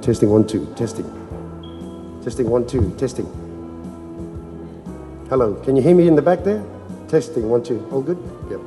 Testing 1 2. Testing. Testing 1 2. Testing. Hello. Can you hear me in the back there? Testing 1 2. All good? Yep.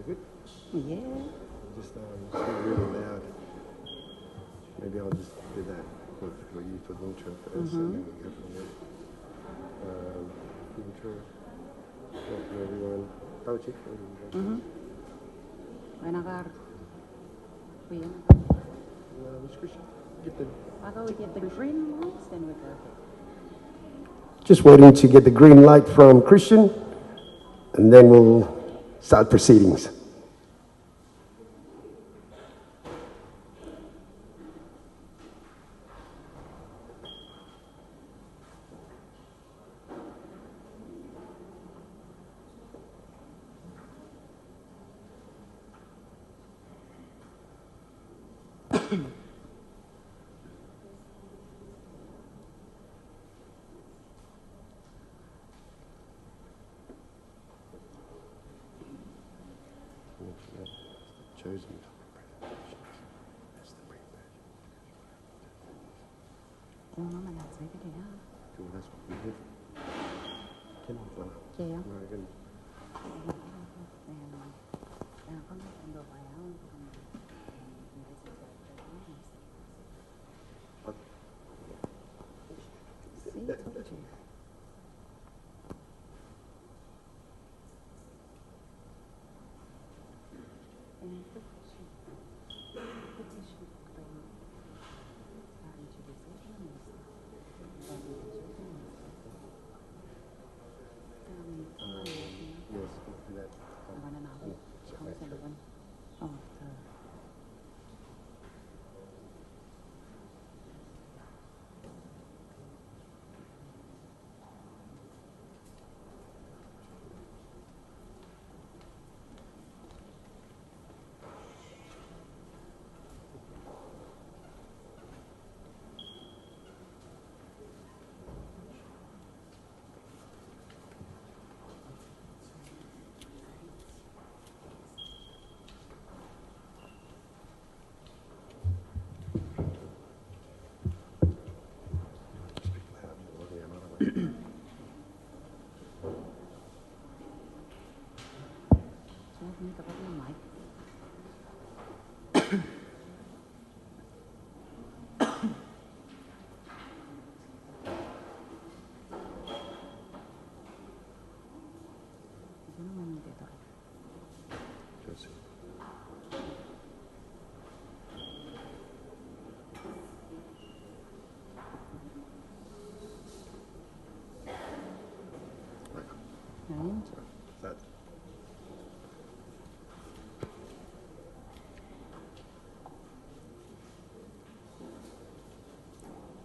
Good? Yeah. Just really loud. Maybe I'll just do that for you for the intro first, and then we go from there. Intro. Welcome everyone. How are you? Buenagar. Which Christian? After we get the green lights, then we go. Just waiting to get the green light from Christian, and then we'll start proceedings. Chosen. That's the pre-pageant. Oh, Mama, that's maybe they are. Cool, that's what we did. Can I go? Yeah. No, I can.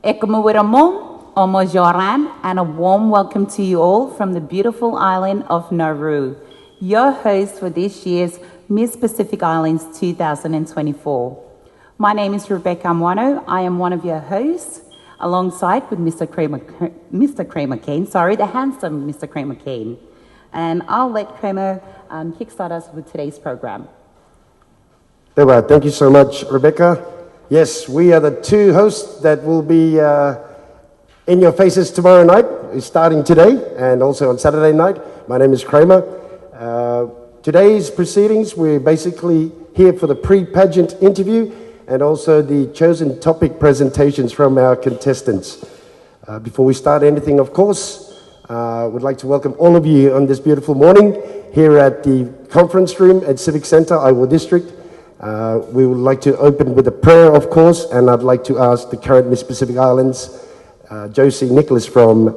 Ekamuwiramong, Omojoran, and a warm welcome to you all from the beautiful island of Nauru, your host for this year's Miss Pacific Islands 2024. My name is Rebecca Mwano. I am one of your hosts, alongside with Mr. Kramer Kane, the handsome Mr. Kramer Kane. And I'll let Kramer kickstart us with today's program. Thank you so much, Rebecca. Yes, we are the two hosts that will be in your faces tomorrow night, starting today, and also on Saturday night. My name is Kramer. Today's proceedings, we're basically here for the pre-pageant interview and also the chosen topic presentations from our contestants. Before we start anything, of course, we'd like to welcome all of you on this beautiful morning here at the conference room at Civic Centre, Aiwo District. We would like to open with a prayer, of course, and I'd like to ask the current Miss Pacific Islands, Josie Nicholas from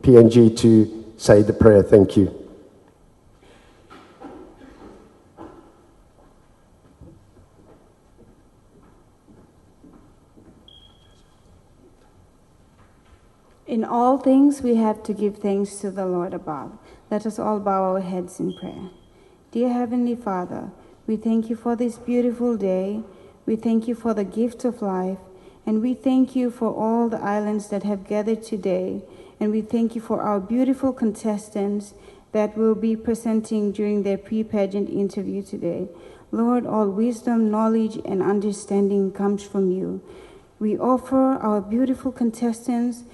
PNG, to say the prayer. Thank you. In all things, we have to give thanks to the Lord above. Let us all bow our heads in prayer. Dear Heavenly Father, we thank you for this beautiful day. We thank you for the gift of life. And we thank you for all the islands that have gathered today. And we thank you for our beautiful contestants that will be presenting during their pre-pageant interview today. Lord, all wisdom, knowledge, and understanding comes from you. We offer our beautiful contestants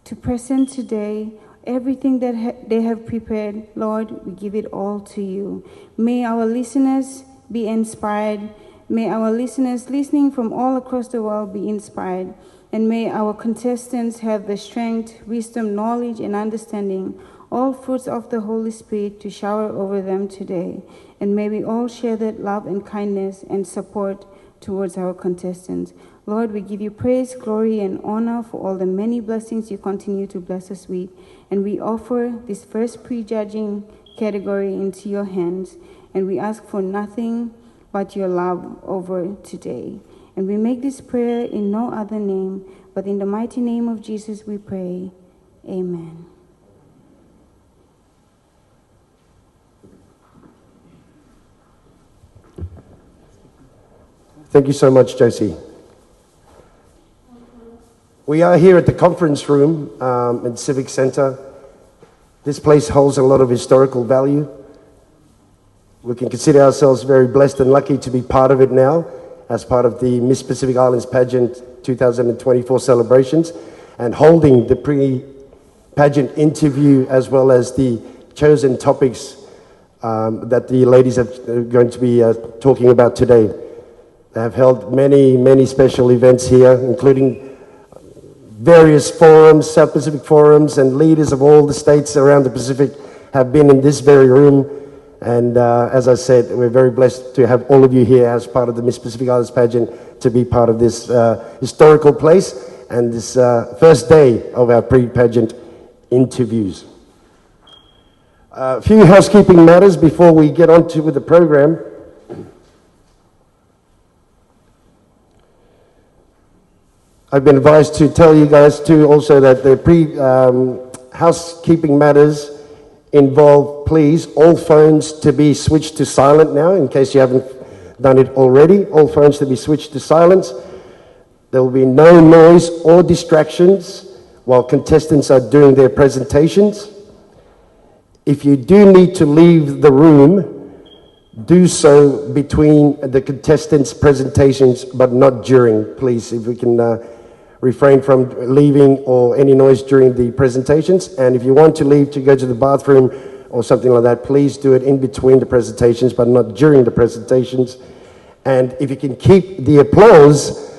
to present today everything that they have prepared. Lord, we give it all to you. May our listeners be inspired. May our listeners listening from all across the world be inspired. And may our contestants have the strength, wisdom, knowledge, and understanding, all fruits of the Holy Spirit to shower over them today. And may we all share that love and kindness and support towards our contestants. Lord, we give you praise, glory, and honor for all the many blessings you continue to bless us with. And we offer this first prejudging category into your hands. And we ask for nothing but your love over today. And we make this prayer in no other name, but in the mighty name of Jesus we pray. Amen. Thank you so much, Josie. We are here at the conference room in Civic Centre. This place holds a lot of historical value. We can consider ourselves very blessed and lucky to be part of it now as part of the Miss Pacific Islands Pageant 2024 celebrations and holding the pre-pageant interview as well as the chosen topics that the ladies are going to be talking about today. They have held many, many special events here, including various forums, South Pacific forums, and leaders of all the states around the Pacific have been in this very room. And as I said, we're very blessed to have all of you here as part of the Miss Pacific Islands pageant to be part of this historical place and this first day of our pre-pageant interviews. A few housekeeping matters before we get on with the program. I've been advised to tell you guys too also that the housekeeping matters involve, please, all phones to be switched to silent now, in case you haven't done it already. All phones to be switched to silence. There will be no noise or distractions while contestants are doing their presentations. If you do need to leave the room, do so between the contestants' presentations, but not during, please. If we can refrain from leaving or any noise during the presentations. And if you want to leave to go to the bathroom or something like that, please do it in between the presentations, but not during the presentations. And if you can keep the applause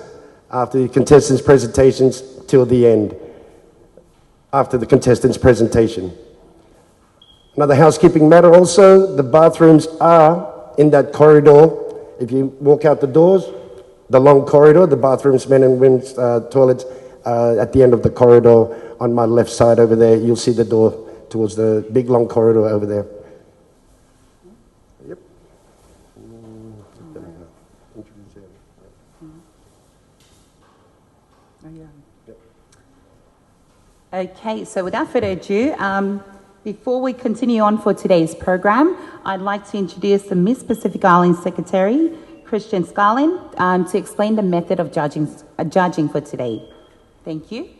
after the contestants' presentations till the end, after the contestants' presentation. Another housekeeping matter also, the bathrooms are in that corridor. If you walk out the doors, the long corridor, the bathrooms, men and women's toilets, at the end of the corridor on my left side over there, you'll see the door towards the big long corridor over there. Yep. Okay, so without further ado, before we continue on for today's program, I'd like to introduce the Miss Pacific Islands Secretary, Christian Scarlin, to explain the method of judging for today. Thank you.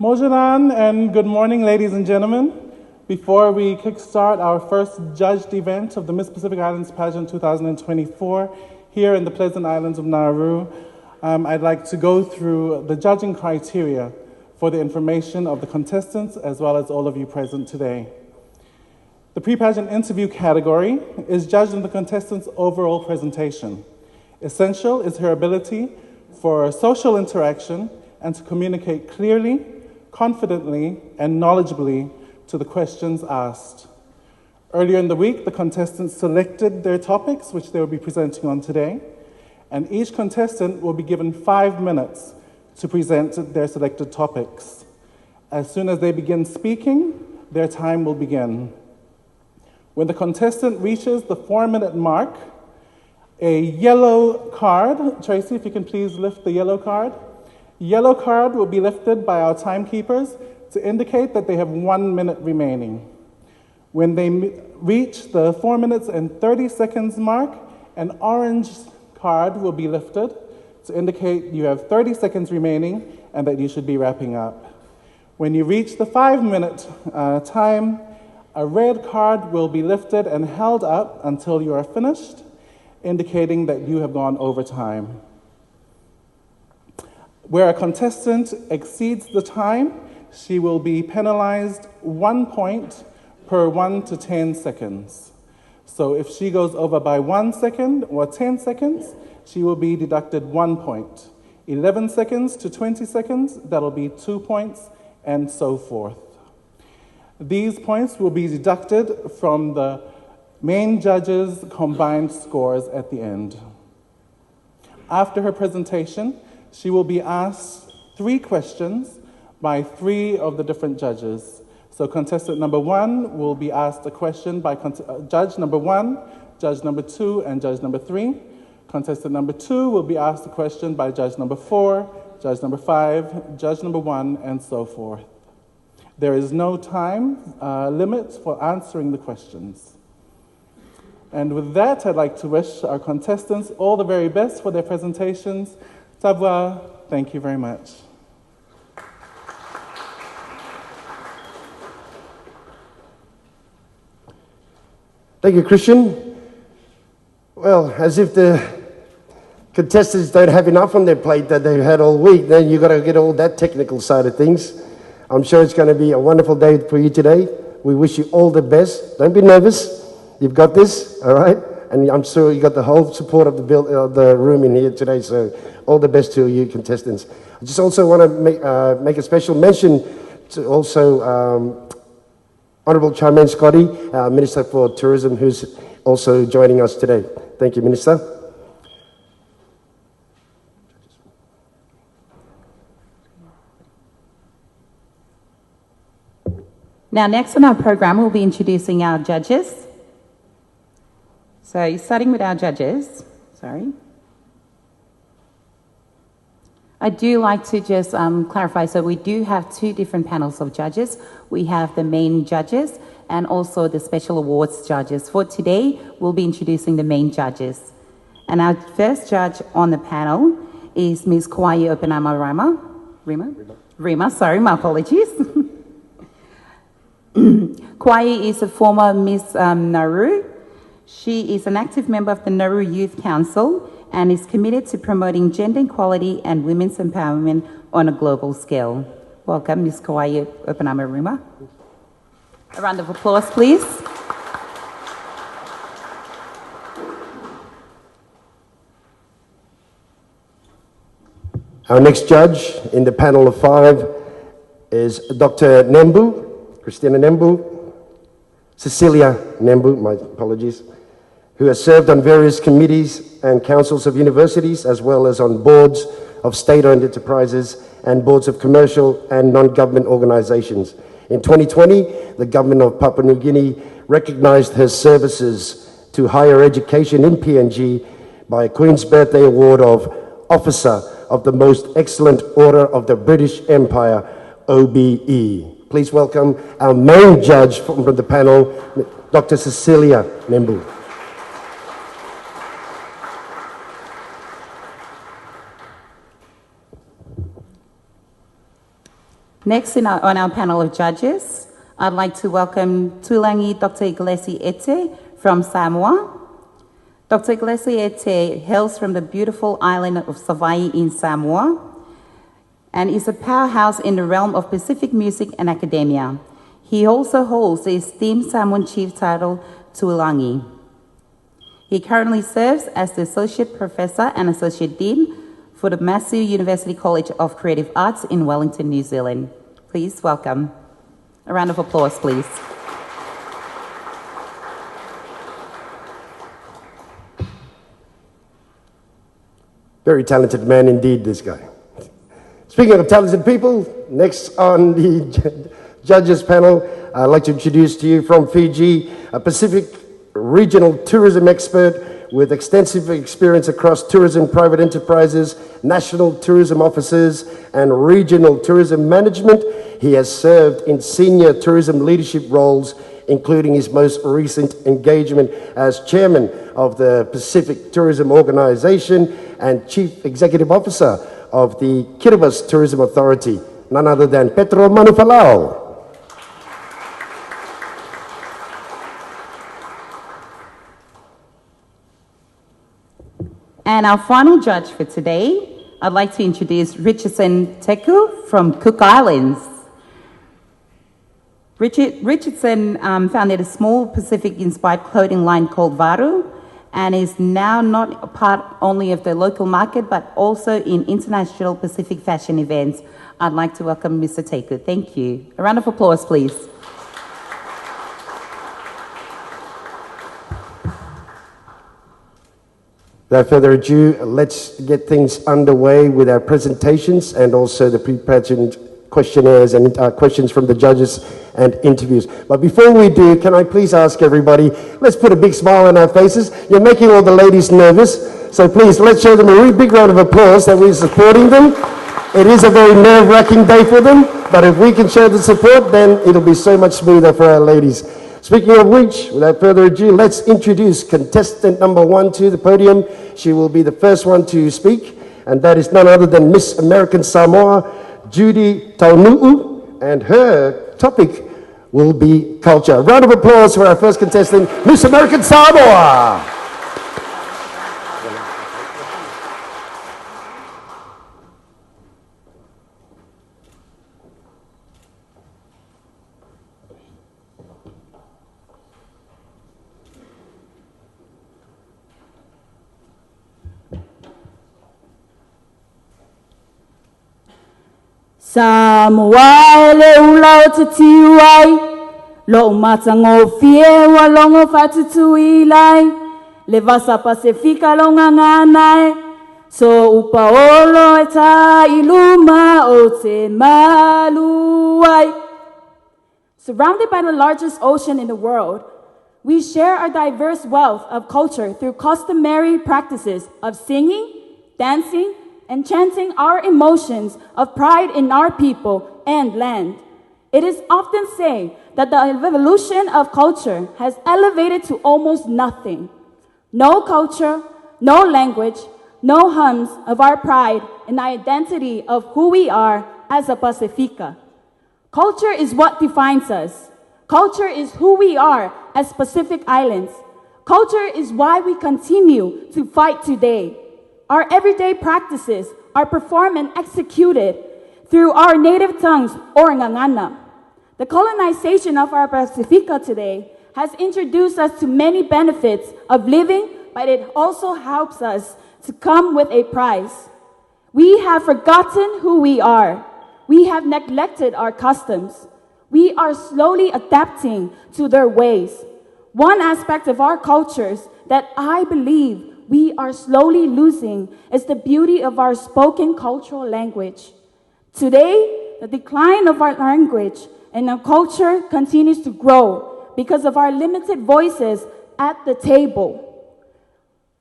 Mojanan, and good morning, ladies and gentlemen. Before we kickstart our first judged event of the Miss Pacific Islands Pageant 2024 here in the pleasant islands of Nauru, I'd like to go through the judging criteria for the information of the contestants as well as all of you present today. The pre-pageant interview category is judged on the contestant's overall presentation. Essential is her ability for social interaction and to communicate clearly, confidently, and knowledgeably to the questions asked. Earlier in the week, the contestants selected their topics, which they will be presenting on today, and each contestant will be given 5 minutes to present their selected topics. As soon as they begin speaking, their time will begin. When the contestant reaches the 4-minute mark, a yellow card, Tracy, if you can please lift the yellow card. Yellow card will be lifted by our timekeepers to indicate that they have 1 minute remaining. When they reach the 4 minutes and 30 seconds mark, an orange card will be lifted to indicate you have 30 seconds remaining and that you should be wrapping up. When you reach the 5-minute time, a red card will be lifted and held up until you are finished, indicating that you have gone over time. Where a contestant exceeds the time, she will be penalized 1 point per 1 to 10 seconds. So if she goes over by 1 second or 10 seconds, she will be deducted 1 point. 11 seconds to 20 seconds, that'll be 2 points, and so forth. These points will be deducted from the main judge's combined scores at the end. After her presentation, she will be asked 3 questions by 3 of the different judges. So contestant number 1 will be asked a question by judge number 1, judge number 2, and judge number 3. Contestant number 2 will be asked a question by judge number 4, judge number 5, judge number 1, and so forth. There is no time limit for answering the questions. And with that, I'd like to wish our contestants all the very best for their presentations. Tabwa, thank you very much. Thank you, Christian. Well, as if the contestants don't have enough on their plate that they've had all week, then you've got to get all that technical side of things. I'm sure it's going to be a wonderful day for you today. We wish you all the best. Don't be nervous. You've got this, all right? And I'm sure you got the whole support of the room in here today, so all the best to you contestants. I just also want to make a special mention to also Honourable Charmaine Scotty, Minister for Tourism, who's also joining us today. Thank you, Minister. Now, next on our program, we'll be introducing our judges. So, starting with our judges, I do like to just clarify, so we do have 2 different panels of judges. We have the main judges and also the special awards judges. For today, we'll be introducing the main judges. And our first judge on the panel is Ms. Kauai Oppenheimer Rima, sorry, my apologies. Kauai is a former Miss Nauru. She is an active member of the Nauru Youth Council and is committed to promoting gender equality and women's empowerment on a global scale. Welcome, Ms. Kauai Opanamaruma. A round of applause, please. Our next judge in the panel of 5 is Dr. Nembu, Christina Nembu, Cecilia Nembu, my apologies, who has served on various committees and councils of universities, as well as on boards of state-owned enterprises and boards of commercial and non-government organizations. In 2020, the government of Papua New Guinea recognized her services to higher education in PNG by a Queen's Birthday Award of Officer of the Most Excellent Order of the British Empire, OBE. Please welcome our main judge from the panel, Dr. Cecilia Nembu. Next on our panel of judges, I'd like to welcome Tulangi Dr. Iglesi Ete from Samoa. Dr. Iglesi Ete hails from the beautiful island of Savaii in Samoa and is a powerhouse in the realm of Pacific music and academia. He also holds the esteemed Samoan chief title, Tulangi. He currently serves as the Associate Professor and Associate Dean for the Massey University College of Creative Arts in Wellington, New Zealand. Please welcome. A round of applause, please. Very talented man indeed, this guy. Speaking of talented people, next on the judges panel, I'd like to introduce to you from Fiji, a Pacific regional tourism expert with extensive experience across tourism private enterprises, national tourism offices, and regional tourism management. He has served in senior tourism leadership roles, including his most recent engagement as chairman of the Pacific Tourism Organization and chief executive officer of the Kiribati Tourism Authority, none other than Petro Manufalau. And our final judge for today, I'd like to introduce Richardson Teku from Cook Islands. Richardson founded a small Pacific-inspired clothing line called Varu and is now not a part only of the local market but also in international Pacific fashion events. I'd like to welcome Mr. Teku. Thank you. A round of applause, please. Without further ado, let's get things underway with our presentations and also the pre-pageant questionnaires and questions from the judges and interviews. But before we do, can I please ask everybody, let's put a big smile on our faces. You're making all the ladies nervous, so please let's show them a really big round of applause that we're supporting them. It is a very nerve-wracking day for them, but if we can show the support, then it'll be so much smoother for our ladies. Speaking of which, without further ado, let's introduce contestant number 1 to the podium. She will be the first one to speak, and that is none other than Miss American Samoa, Judy Taunuu, and her topic will be culture. A round of applause for our first contestant, Miss American Samoa. Samoa le ula o te tiwai, lo matango fie wa longo fatutu ilai, le vasa pasifika longa nganae, so upa olo e ta iluma o te maluai. Surrounded by the largest ocean in the world, we share our diverse wealth of culture through customary practices of singing, dancing, and chanting our emotions of pride in our people and land. It is often said that the evolution of culture has elevated to almost nothing. No culture, no language, no hums of our pride and the identity of who we are as a Pacifica. Culture is what defines us. Culture is who we are as Pacific Islands. Culture is why we continue to fight today. Our everyday practices are performed and executed through our native tongues or ngangana. The colonization of our Pacifica today has introduced us to many benefits of living, but it also helps us to come with a price. We have forgotten who we are. We have neglected our customs. We are slowly adapting to their ways. One aspect of our cultures that I believe we are slowly losing is the beauty of our spoken cultural language. Today, the decline of our language and our culture continues to grow because of our limited voices at the table.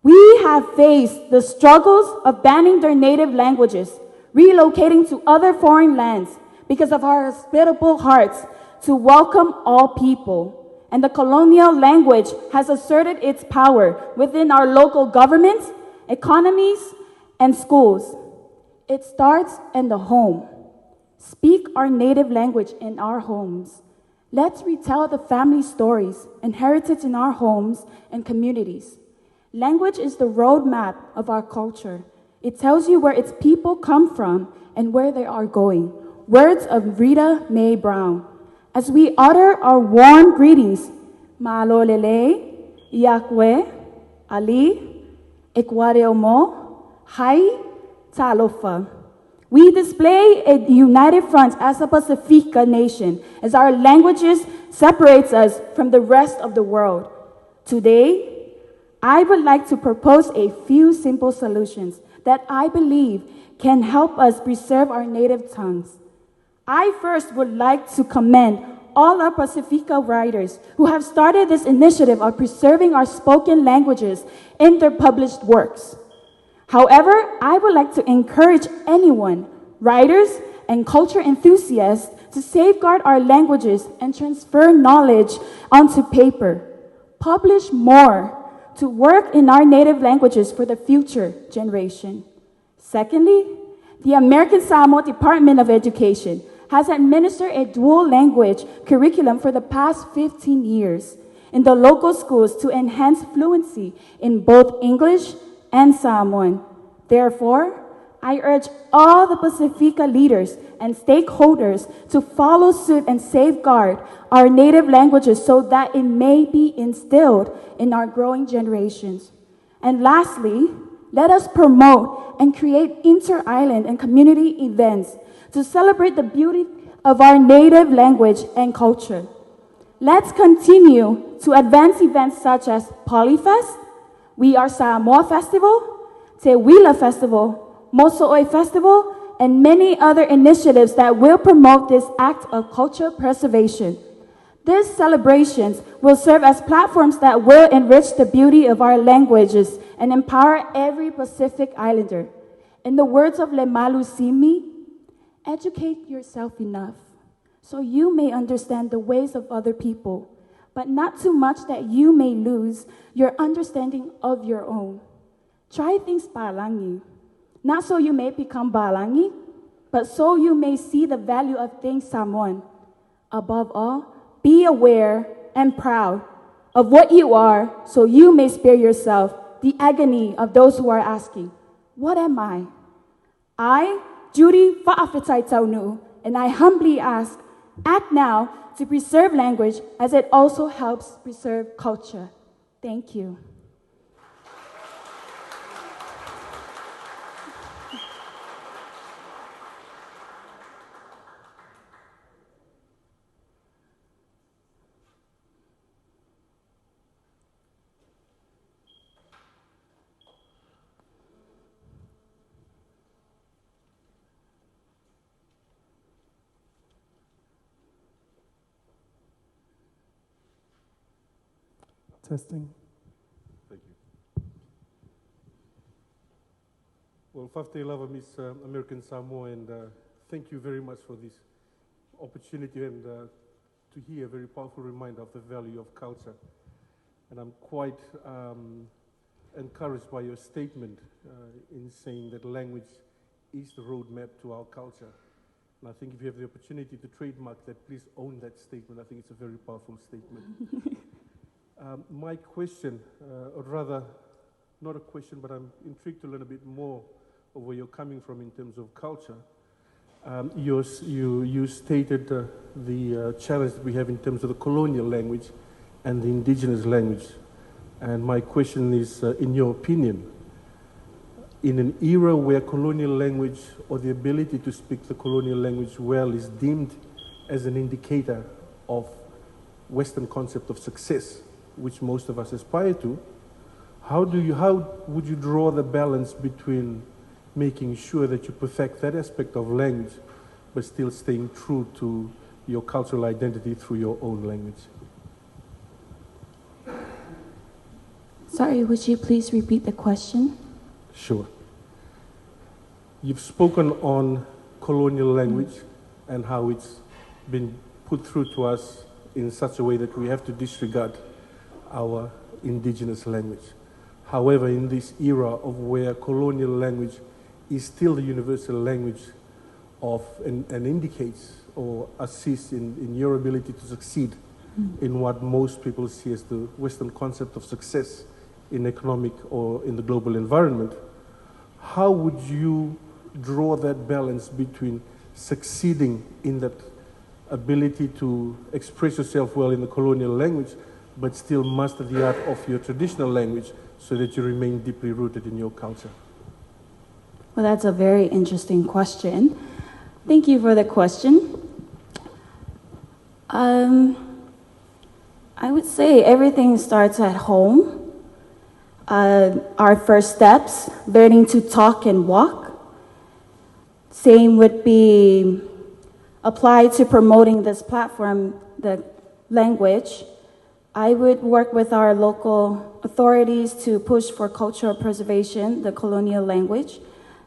We have faced the struggles of banning their native languages, relocating to other foreign lands because of our hospitable hearts to welcome all people. And the colonial language has asserted its power within our local governments, economies, and schools. It starts in the home. Speak our native language in our homes. Let's retell the family stories and heritage in our homes and communities. Language is the roadmap of our culture. It tells you where its people come from and where they are going. Words of Rita Mae Brown. As we utter our warm greetings, Ma'alolele, Yakwe, Ali, Ekwareomo, Hai, Talofa. We display a united front as a Pacifica nation, as our languages separates us from the rest of the world. Today, I would like to propose a few simple solutions that I believe can help us preserve our native tongues. I first would like to commend all our Pacifica writers who have started this initiative of preserving our spoken languages in their published works. However, I would like to encourage anyone, writers and culture enthusiasts, to safeguard our languages and transfer knowledge onto paper. Publish more to work in our native languages for the future generation. Secondly, the American Samoa Department of Education has administered a dual language curriculum for the past 15 years in the local schools to enhance fluency in both English and Samoan. Therefore, I urge all the Pacifica leaders and stakeholders to follow suit and safeguard our native languages so that it may be instilled in our growing generations. And lastly, let us promote and create inter-island and community events to celebrate the beauty of our native language and culture. Let's continue to advance events such as Polyfest, We Are Samoa Festival, Te Wila Festival, Moso'oi Festival, and many other initiatives that will promote this act of cultural preservation. These celebrations will serve as platforms that will enrich the beauty of our languages and empower every Pacific Islander. In the words of Lemalu Simi, educate yourself enough so you may understand the ways of other people, but not too much that you may lose your understanding of your own. Try things palangi, not so you may become balangi, but so you may see the value of things Samoan. Above all, be aware and proud of what you are so you may spare yourself the agony of those who are asking, what am I? I, Judy Fa'afetai Taunuu, and I humbly ask, act now to preserve language as it also helps preserve culture. Thank you. Testing. Thank you. Well, Fafte Lava, Miss American Samoa, and thank you very much for this opportunity and to hear a very powerful reminder of the value of culture. And I'm quite encouraged by your statement in saying that language is the roadmap to our culture. And I think if you have the opportunity to trademark that, please own that statement. I think it's a very powerful statement. My question, or rather, not a question, but I'm intrigued to learn a bit more of where you're coming from in terms of culture. You stated the challenge that we have in terms of the colonial language and the indigenous language. And my question is, in your opinion, in an era where colonial language or the ability to speak the colonial language well is deemed as an indicator of Western concept of success, which most of us aspire to, how would you draw the balance between making sure that you perfect that aspect of language, but still staying true to your cultural identity through your own language? Sorry, would you please repeat the question? Sure. You've spoken on colonial language and how it's been put through to us in such a way that we have to disregard our indigenous language. However, in this era of where colonial language is still the universal language of and indicates or assists in your ability to succeed in what most people see as the Western concept of success in economic or in the global environment, how would you draw that balance between succeeding in that ability to express yourself well in the colonial language, but still master the art of your traditional language so that you remain deeply rooted in your culture? Well, that's a very interesting question. Thank you for the question. I would say everything starts at home. Our first steps, learning to talk and walk. Same would be applied to promoting this platform, the language. I would work with our local authorities to push for cultural preservation, the colonial language,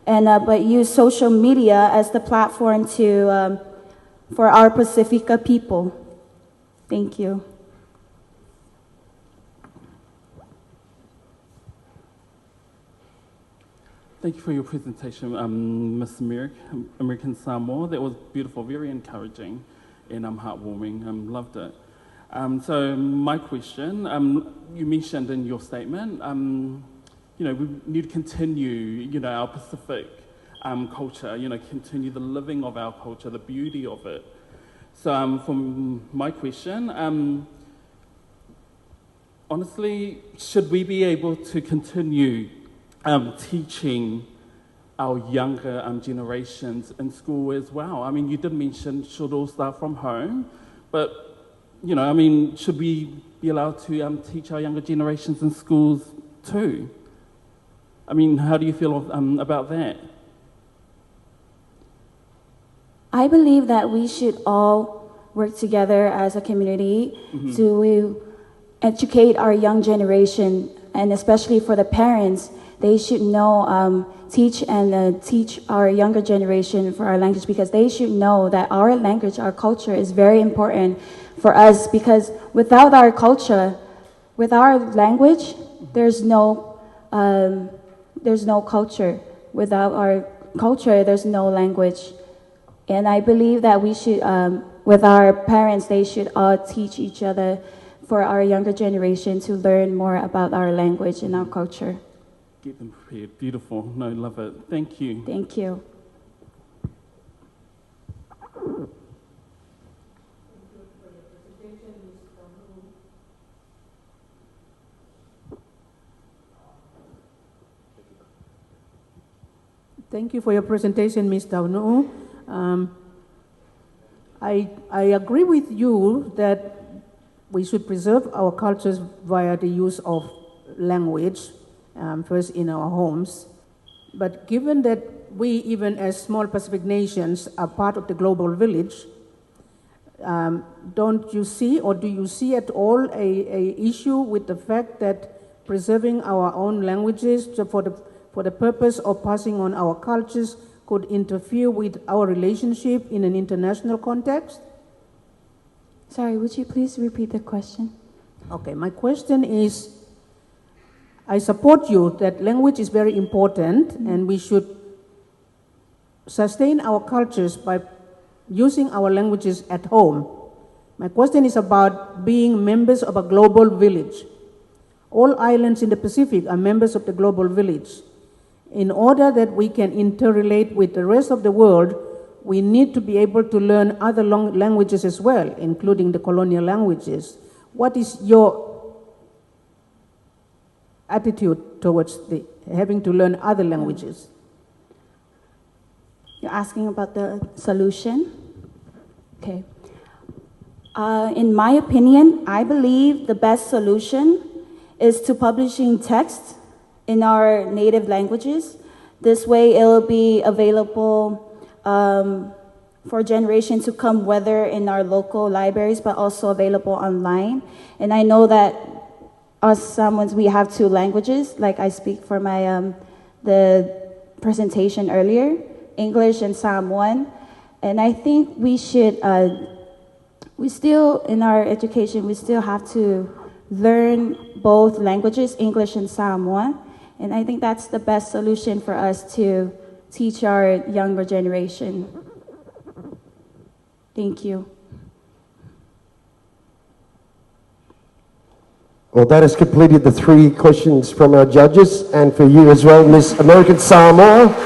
and but use social media as the platform to for our Pacifica people. Thank you. Thank you for your presentation, Miss American Samoa. That was beautiful, very encouraging, and heartwarming. Loved it. So my question, you mentioned in your statement, we need to continue, our Pacific culture, continue the living of our culture, the beauty of it. So for my question, honestly, should we be able to continue teaching our younger generations in school as well? I mean, you did mention should all start from home, but, should we be allowed to teach our younger generations in schools too? I mean, how do you feel about that? I believe that we should all work together as a community to educate our young generation, and especially for the parents. They should know, teach our younger generation for our language, because they should know that our language, our culture is very important for us, because without our culture, with our language, there's no culture. Without our culture, there's no language. And I believe that we should, with our parents, they should all teach each other for our younger generation to learn more about our language and our culture. Get them prepared. Beautiful. No, love it. Thank you. Thank you. Thank you for your presentation, Ms. Taunuu. I agree with you that we should preserve our cultures via the use of language, first in our homes. But given that we, even as small Pacific nations, are part of the global village, don't you see, or do you see at all a issue with the fact that preserving our own languages for the purpose of passing on our cultures could interfere with our relationship in an international context? Sorry, would you please repeat the question? Okay, my question is, I support you that language is very important and we should sustain our cultures by using our languages at home. My question is about being members of a global village. All islands in the Pacific are members of the global village. In order that we can interrelate with the rest of the world, we need to be able to learn other languages as well, including the colonial languages. What is your attitude towards having to learn other languages? You're asking about the solution? Okay. In my opinion, I believe the best solution is to publishing text in our native languages. This way it'll be available for generations to come, whether in our local libraries, but also available online. And I know that us Samoans, we have two languages, like I speak for my the presentation earlier, English and Samoan. And I think we should, we still, in our education, we still have to learn both languages, English and Samoan. And I think that's the best solution for us to teach our younger generation. Thank you. Well, that has completed the 3 questions from our judges, and for you as well, Miss American Samoa.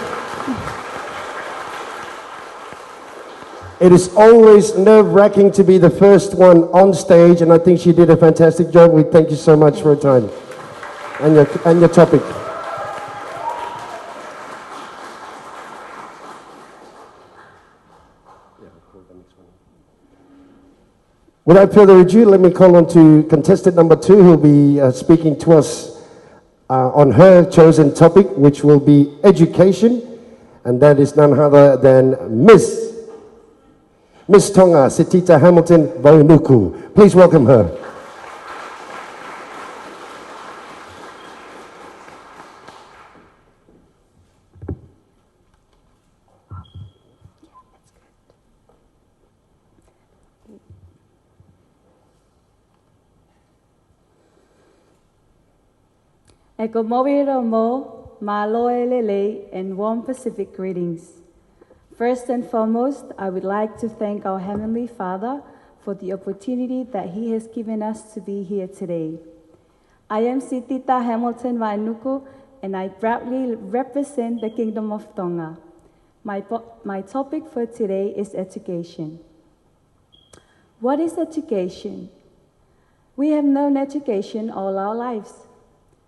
It is always nerve-wracking to be the first one on stage, and I think she did a fantastic job. We thank you so much for your time and your topic. Without further ado, let me call on to contestant number 2, who will be speaking to us on her chosen topic, which will be education, and that is none other than Miss Tonga, Sitita Hamilton Vaenuku. Please welcome her. Eko Moemoana mo, maloe lele, and warm Pacific greetings. First and foremost, I would like to thank our Heavenly Father for the opportunity that He has given us to be here today. I am Sitita Hamilton Vaenuku, and I proudly represent the Kingdom of Tonga. My topic for today is education. What is education? We have known education all our lives,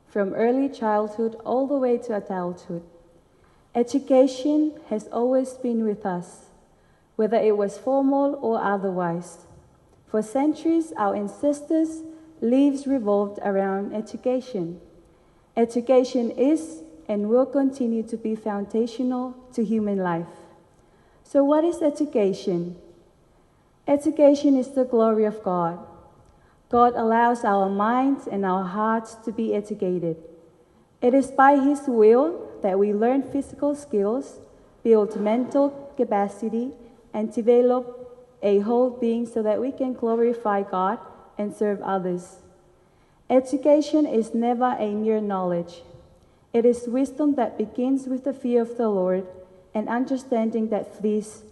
from early childhood all the way to adulthood. Education has always been with us, whether it was formal or otherwise. For centuries, our ancestors' lives revolved around education. Education is and will continue to be foundational to human life. So what is education? Education is the glory of God. God allows our minds and our hearts to be educated. It is by His will that we learn physical skills, build mental capacity, and develop a whole being so that we can glorify God and serve others. Education is never a mere knowledge. It is wisdom that begins with the fear of the Lord and understanding that flees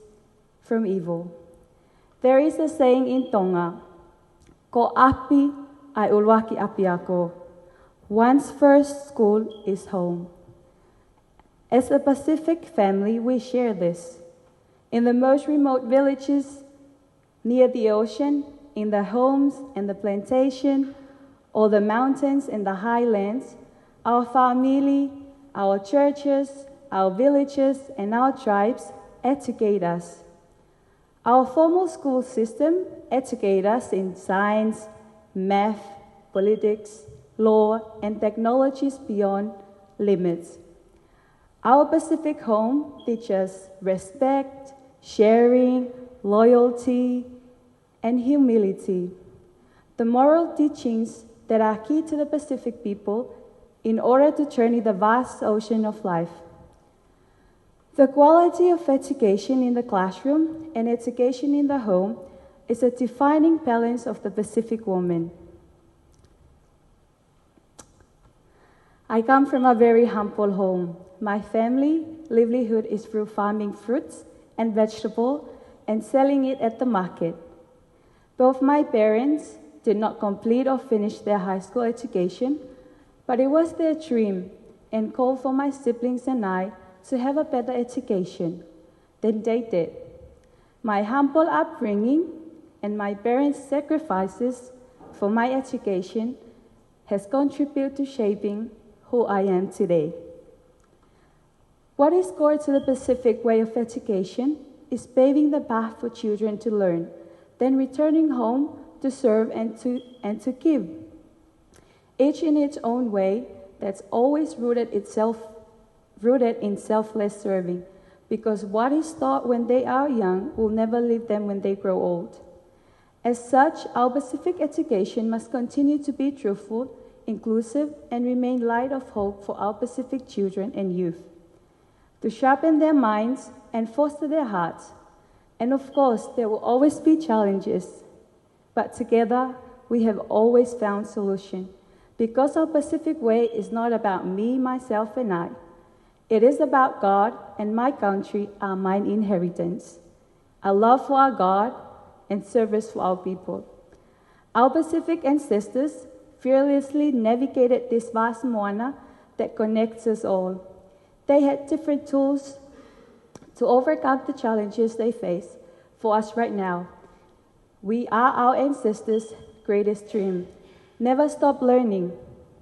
from evil. There is a saying in Tonga, ko api ai ulwaki api ako. One's first school is home. As a Pacific family, we share this. In the most remote villages, near the ocean, in the homes and the plantation, or the mountains and the highlands, our family, our churches, our villages, and our tribes educate us. Our formal school system educates us in science, math, politics, law, and technologies beyond limits. Our Pacific home teaches respect, sharing, loyalty, and humility, the moral teachings that are key to the Pacific people in order to journey the vast ocean of life. The quality of education in the classroom and education in the home is a defining balance of the Pacific woman. I come from a very humble home. My family livelihood is through farming fruits and vegetables, and selling it at the market. Both my parents did not complete or finish their high school education, but it was their dream and goal for my siblings and I to have a better education than they did. My humble upbringing and my parents' sacrifices for my education has contributed to shaping who I am today. What is core to the Pacific way of education is paving the path for children to learn, then returning home to serve and to give. Each in its own way that's always rooted in selfless serving, because what is taught when they are young will never leave them when they grow old. As such, our Pacific education must continue to be truthful, inclusive, and remain light of hope for our Pacific children and youth, to sharpen their minds and foster their hearts. And of course, there will always be challenges, but together we have always found solution, because our Pacific way is not about me, myself, and I. It is about God and my country, our mine inheritance, our love for our God and service for our people. Our Pacific ancestors fearlessly navigated this vast moana that connects us all. They had different tools to overcome the challenges they face. For us right now, we are our ancestors' greatest dream. Never stop learning,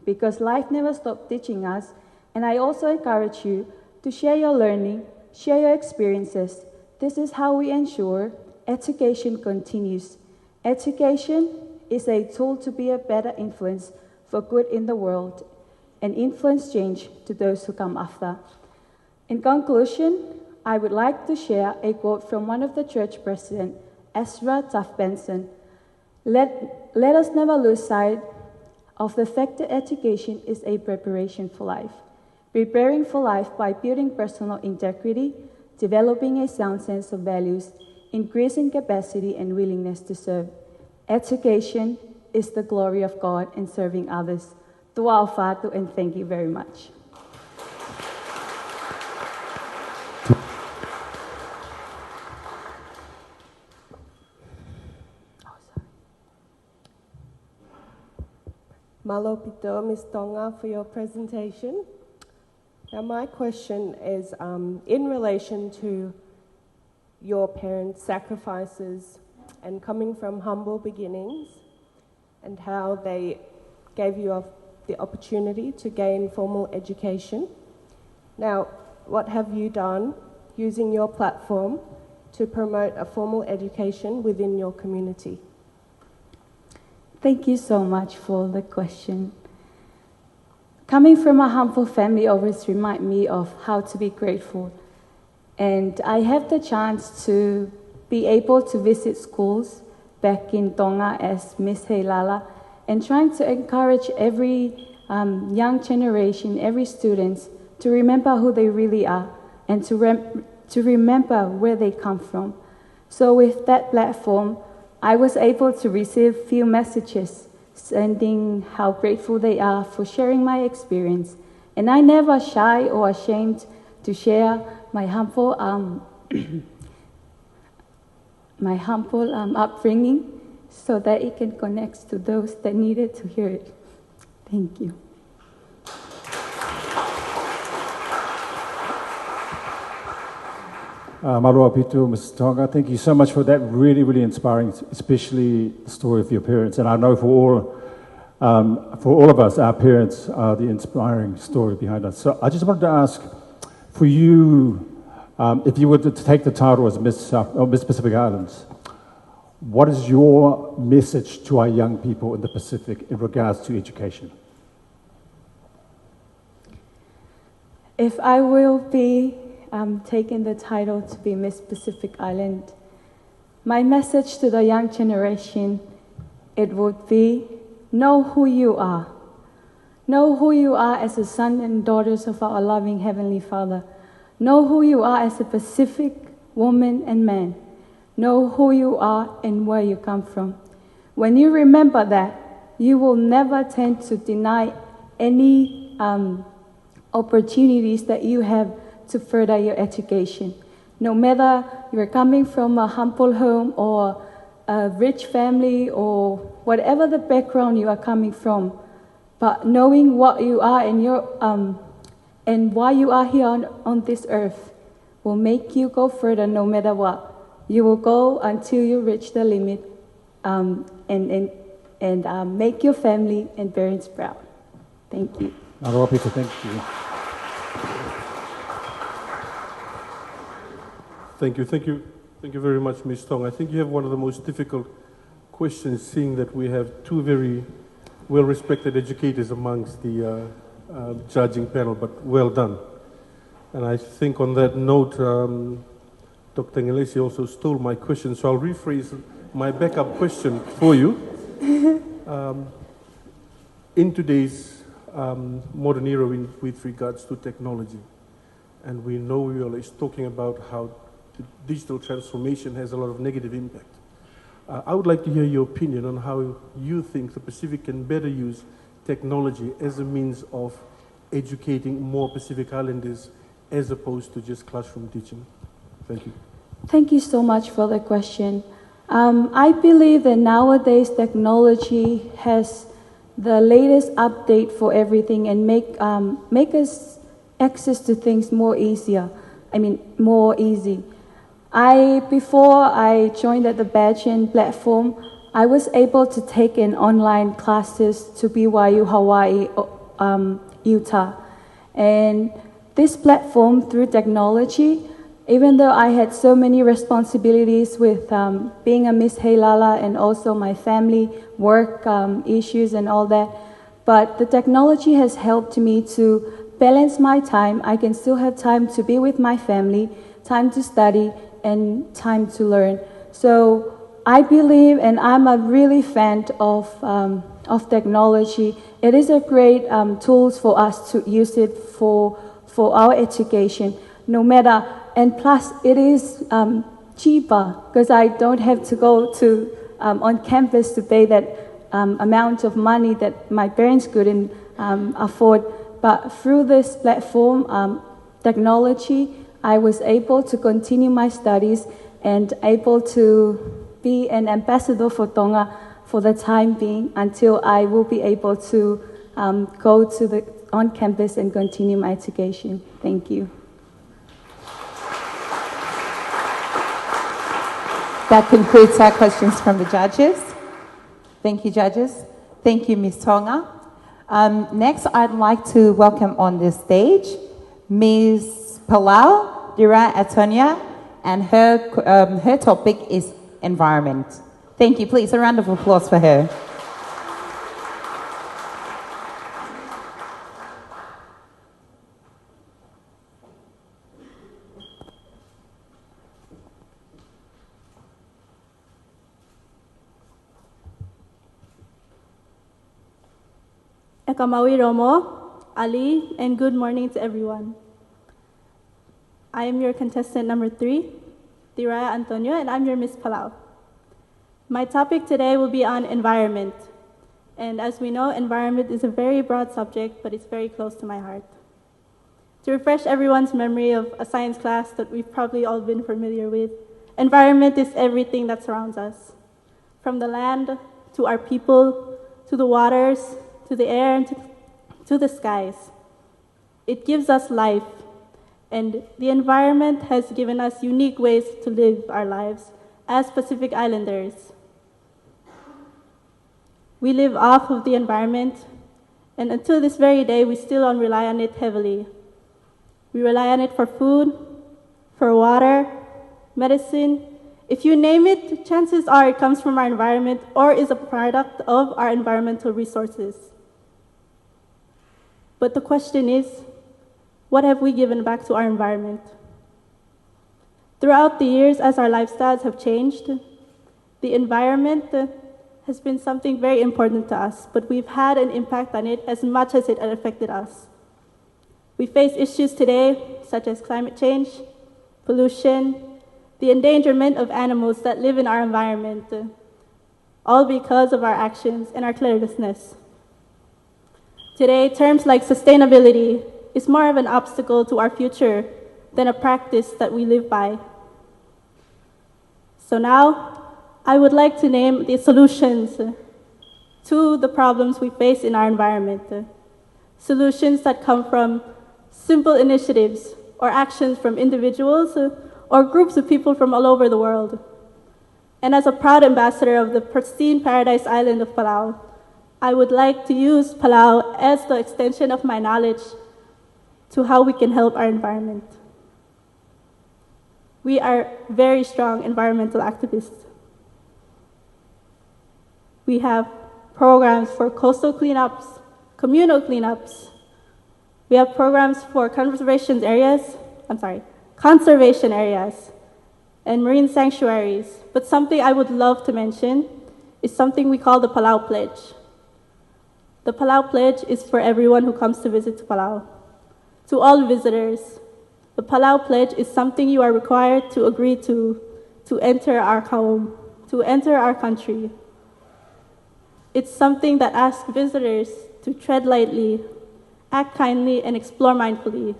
because life never stopped teaching us. And I also encourage you to share your learning, share your experiences. This is how we ensure education continues. Education is a tool to be a better influence for good in the world and influence change to those who come after. In conclusion, I would like to share a quote from one of the church president, Ezra Taft Benson. Let us never lose sight of the fact that education is a preparation for life. Preparing for life by building personal integrity, developing a sound sense of values, increasing capacity and willingness to serve. Education is the glory of God and serving others. Tu'a fatu, and thank you very much. Malo pito, Ms. Tonga, for your presentation. Now, my question is in relation to your parents' sacrifices and coming from humble beginnings and how they gave you the opportunity to gain formal education. Now, what have you done using your platform to promote a formal education within your community? Thank you so much for the question. Coming from a humble family always reminds me of how to be grateful. And I have the chance to be able to visit schools back in Tonga as Miss Heilala and trying to encourage every young generation, every student, to remember who they really are and to remember where they come from. So with that platform, I was able to receive few messages sending how grateful they are for sharing my experience. And I never shy or ashamed to share my humble upbringing so that it can connect to those that needed to hear it. Thank you. Marua Pitu, Mrs. Tonga, thank you so much for that really, really inspiring, especially the story of your parents. And I know for all of us, our parents are the inspiring story behind us. So I just wanted to ask, for you, if you were to take the title as Miss Pacific Islands, what is your message to our young people in the Pacific in regards to education? If I will be taking the title to be Miss Pacific Island, my message to the young generation, it would be, know who you are. Know who you are as a son and daughters of our loving Heavenly Father. Know who you are as a Pacific woman and man. Know who you are and where you come from. When you remember that, you will never tend to deny any opportunities that you have to further your education. No matter you're coming from a humble home or a rich family or whatever the background you are coming from, but knowing what you are and why you are here on this earth will make you go further no matter what. You will go until you reach the limit and make your family and parents proud. Thank you. Thank you. Thank you very much, Ms. Tong. I think you have one of the most difficult questions, seeing that we have two very well-respected educators amongst the judging panel, but well done. And I think on that note, Dr. Ngelesi also stole my question, so I'll rephrase my backup question for you. In today's modern era with regards to technology, and we know we are always talking about how the digital transformation has a lot of negative impact. I would like to hear your opinion on how you think the Pacific can better use technology as a means of educating more Pacific Islanders as opposed to just classroom teaching. Thank you. Thank you so much for the question. I believe that nowadays technology has the latest update for everything and make us access to things more easy. Before I joined at the Pre-pageant platform, I was able to take in online classes to BYU, Hawaii, Utah. And this platform, through technology, even though I had so many responsibilities with being a Miss Heilala and also my family, work issues and all that, but the technology has helped me to balance my time. I can still have time to be with my family, time to study, and time to learn. So I believe, and I'm a really fan of technology. It is a great tool for us to use it for our education, no matter. And plus, it is cheaper because I don't have to go to on campus to pay that amount of money that my parents couldn't afford. But through this platform, technology, I was able to continue my studies and able to be an ambassador for Tonga for the time being until I will be able to go to on campus and continue my education. Thank you. That concludes our questions from the judges. Thank you, judges. Thank you, Ms. Tonga. Next, I'd like to welcome on the stage Ms. Palau, Dee-Raya Antonio, and her topic is environment. Thank you. Please, a round of applause for her. Ekamawi Romo, Ali, and good morning to everyone. I am your contestant number 3, Dee-Raya Antonio, and I'm your Miss Palau. My topic today will be on environment. And as we know, environment is a very broad subject, but it's very close to my heart. To refresh everyone's memory of a science class that we've probably all been familiar with, environment is everything that surrounds us. From the land, to our people, to the waters, to the air, and to the skies. It gives us life. And the environment has given us unique ways to live our lives as Pacific Islanders. We live off of the environment, and until this very day, we still rely on it heavily. We rely on it for food, for water, medicine. If you name it, chances are it comes from our environment or is a product of our environmental resources. But the question is, what have we given back to our environment? Throughout the years, as our lifestyles have changed, the environment has been something very important to us, but we've had an impact on it as much as it affected us. We face issues today, such as climate change, pollution, the endangerment of animals that live in our environment, all because of our actions and our carelessness. Today, terms like sustainability is more of an obstacle to our future than a practice that we live by. So now, I would like to name the solutions to the problems we face in our environment. Solutions that come from simple initiatives or actions from individuals or groups of people from all over the world. And as a proud ambassador of the pristine paradise island of Palau, I would like to use Palau as the extension of my knowledge to how we can help our environment. We are very strong environmental activists. We have programs for coastal cleanups, communal cleanups. We have programs for conservation areas, and marine sanctuaries. But something I would love to mention is something we call the Palau Pledge. The Palau Pledge is for everyone who comes to visit Palau. To all visitors, the Palau Pledge is something you are required to agree to enter our home, to enter our country. It's something that asks visitors to tread lightly, act kindly, and explore mindfully.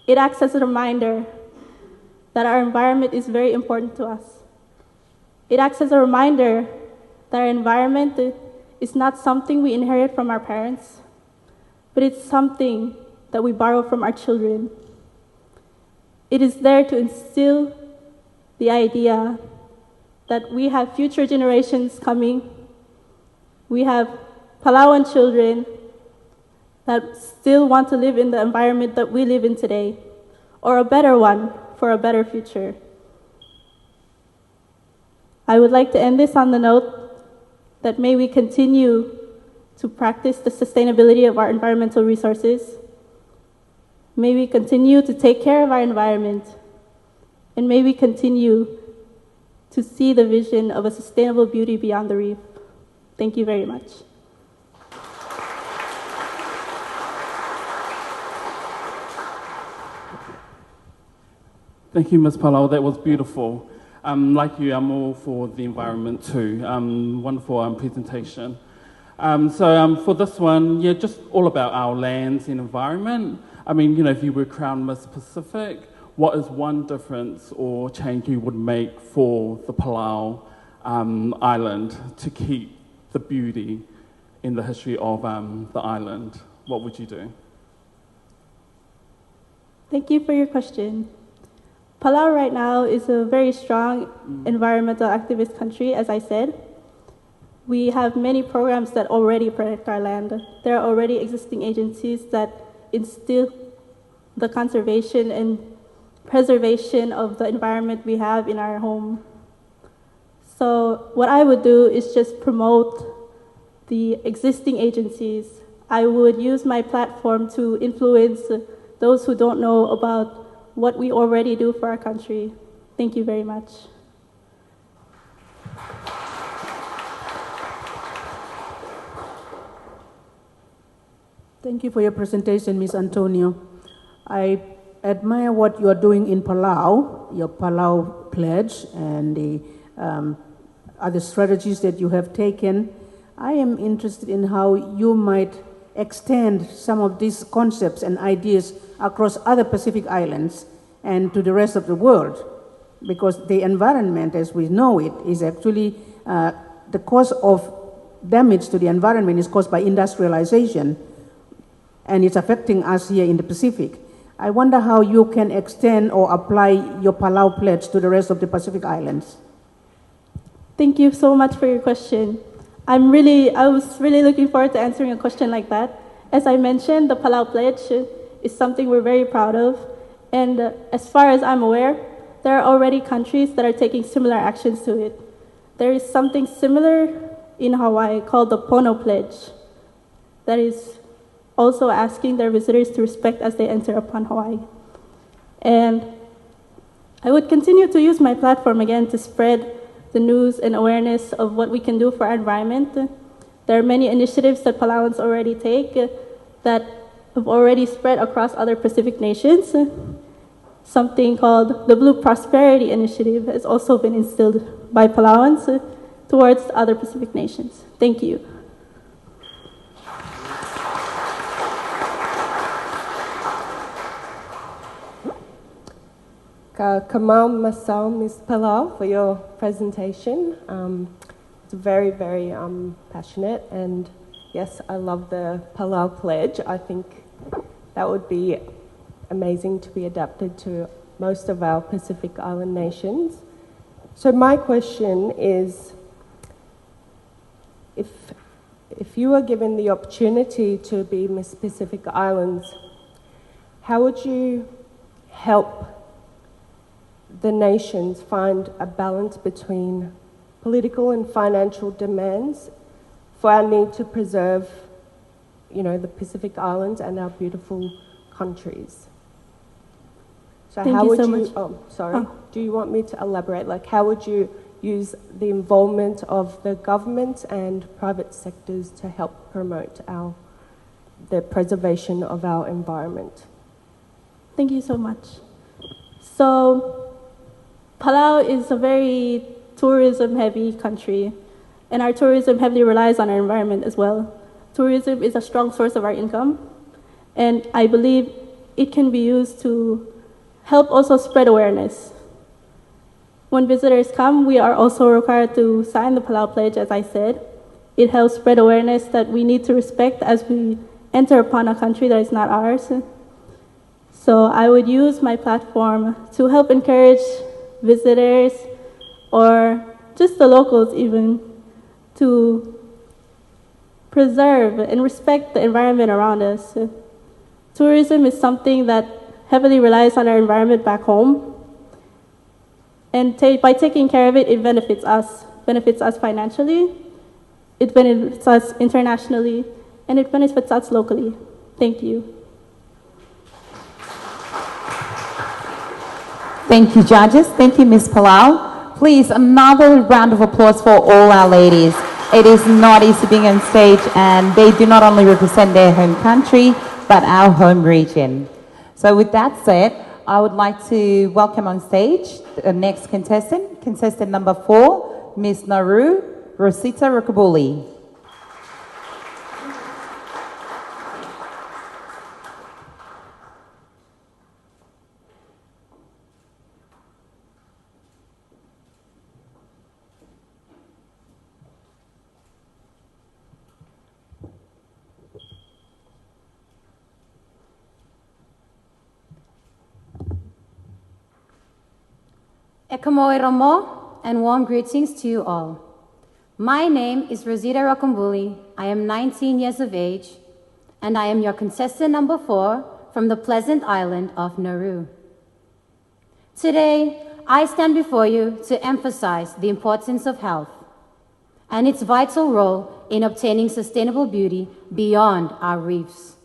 It acts as a reminder that our environment is very important to us. It acts as a reminder that our environment is not something we inherit from our parents, but it's something that we borrow from our children. It is there to instill the idea that we have future generations coming. We have Palauan children that still want to live in the environment that we live in today, or a better one for a better future. I would like to end this on the note that may we continue to practice the sustainability of our environmental resources. May we continue to take care of our environment, and may we continue to see the vision of a sustainable beauty beyond the reef. Thank you very much. Thank you, Ms. Palau. That was beautiful. Like you, I'm all for the environment too. Wonderful presentation. For this one, yeah, just all about our lands and environment. I mean, you know, if you were crowned Miss Pacific, what is one difference or change you would make for the Palau island to keep the beauty in the history of the island? What would you do? Thank you for your question. Palau right now is a very strong environmental activist country, as I said. We have many programs that already protect our land. There are already existing agencies that instill the conservation and preservation of the environment we have in our home. So what I would do is just promote the existing agencies. I would use my platform to influence those who don't know about what we already do for our country. Thank you very much. Thank you for your presentation, Ms. Antonio. I admire what you are doing in Palau, your Palau Pledge, and the other strategies that you have taken. I am interested in how you might extend some of these concepts and ideas across other Pacific islands and to the rest of the world, because the environment, as we know it, is actually the cause of damage to the environment is caused by industrialization, and it's affecting us here in the Pacific. I wonder how you can extend or apply your Palau Pledge to the rest of the Pacific islands. Thank you so much for your question. I was really looking forward to answering a question like that. As I mentioned, the Palau Pledge is something we're very proud of. And as far as I'm aware, there are already countries that are taking similar actions to it. There is something similar in Hawaii called the Pono Pledge that is also asking their visitors to respect as they enter upon Hawaii. And I would continue to use my platform again to spread the news and awareness of what we can do for our environment. There are many initiatives that Palauans already take that have already spread across other Pacific nations. Something called the Blue Prosperity Initiative has also been instilled by Palauans towards other Pacific nations. Thank you. Kamal Masal, Ms. Palau, for your presentation. It's very, very passionate, and yes, I love the Palau Pledge. I think that would be amazing to be adapted to most of our Pacific Island nations. So my question is, if you were given the opportunity to be Miss Pacific Islands, how would you help the nations find a balance between political and financial demands for our need to preserve, the Pacific Islands and our beautiful countries? So Thank how you would so you, much. oh, sorry, do you want me to elaborate? Like, how would you use the involvement of the government and private sectors to help promote the preservation of our environment? Thank you so much. So, Palau is a very tourism-heavy country, and our tourism heavily relies on our environment as well. Tourism is a strong source of our income, and I believe it can be used to help also spread awareness. When visitors come, we are also required to sign the Palau Pledge, as I said. It helps spread awareness that we need to respect as we enter upon a country that is not ours. So I would use my platform to help encourage visitors, or just the locals even, to preserve and respect the environment around us. Tourism is something that heavily relies on our environment back home. And by taking care of it, it benefits us financially, it benefits us internationally, and it benefits us locally. Thank you. Thank you, judges. Thank you, Ms. Palau. Please, another round of applause for all our ladies. It is not easy being on stage, and they do not only represent their home country, but our home region. So with that said, I would like to welcome on stage the next contestant number 4, Ms. Nauru, Rosita Rokobuli. E Moemoana mo, and warm greetings to you all. My name is Rosita Rokobuli. I am 19 years of age, and I am your contestant number 4 from the pleasant island of Nauru. Today, I stand before you to emphasize the importance of health and its vital role in obtaining sustainable beauty beyond our reefs.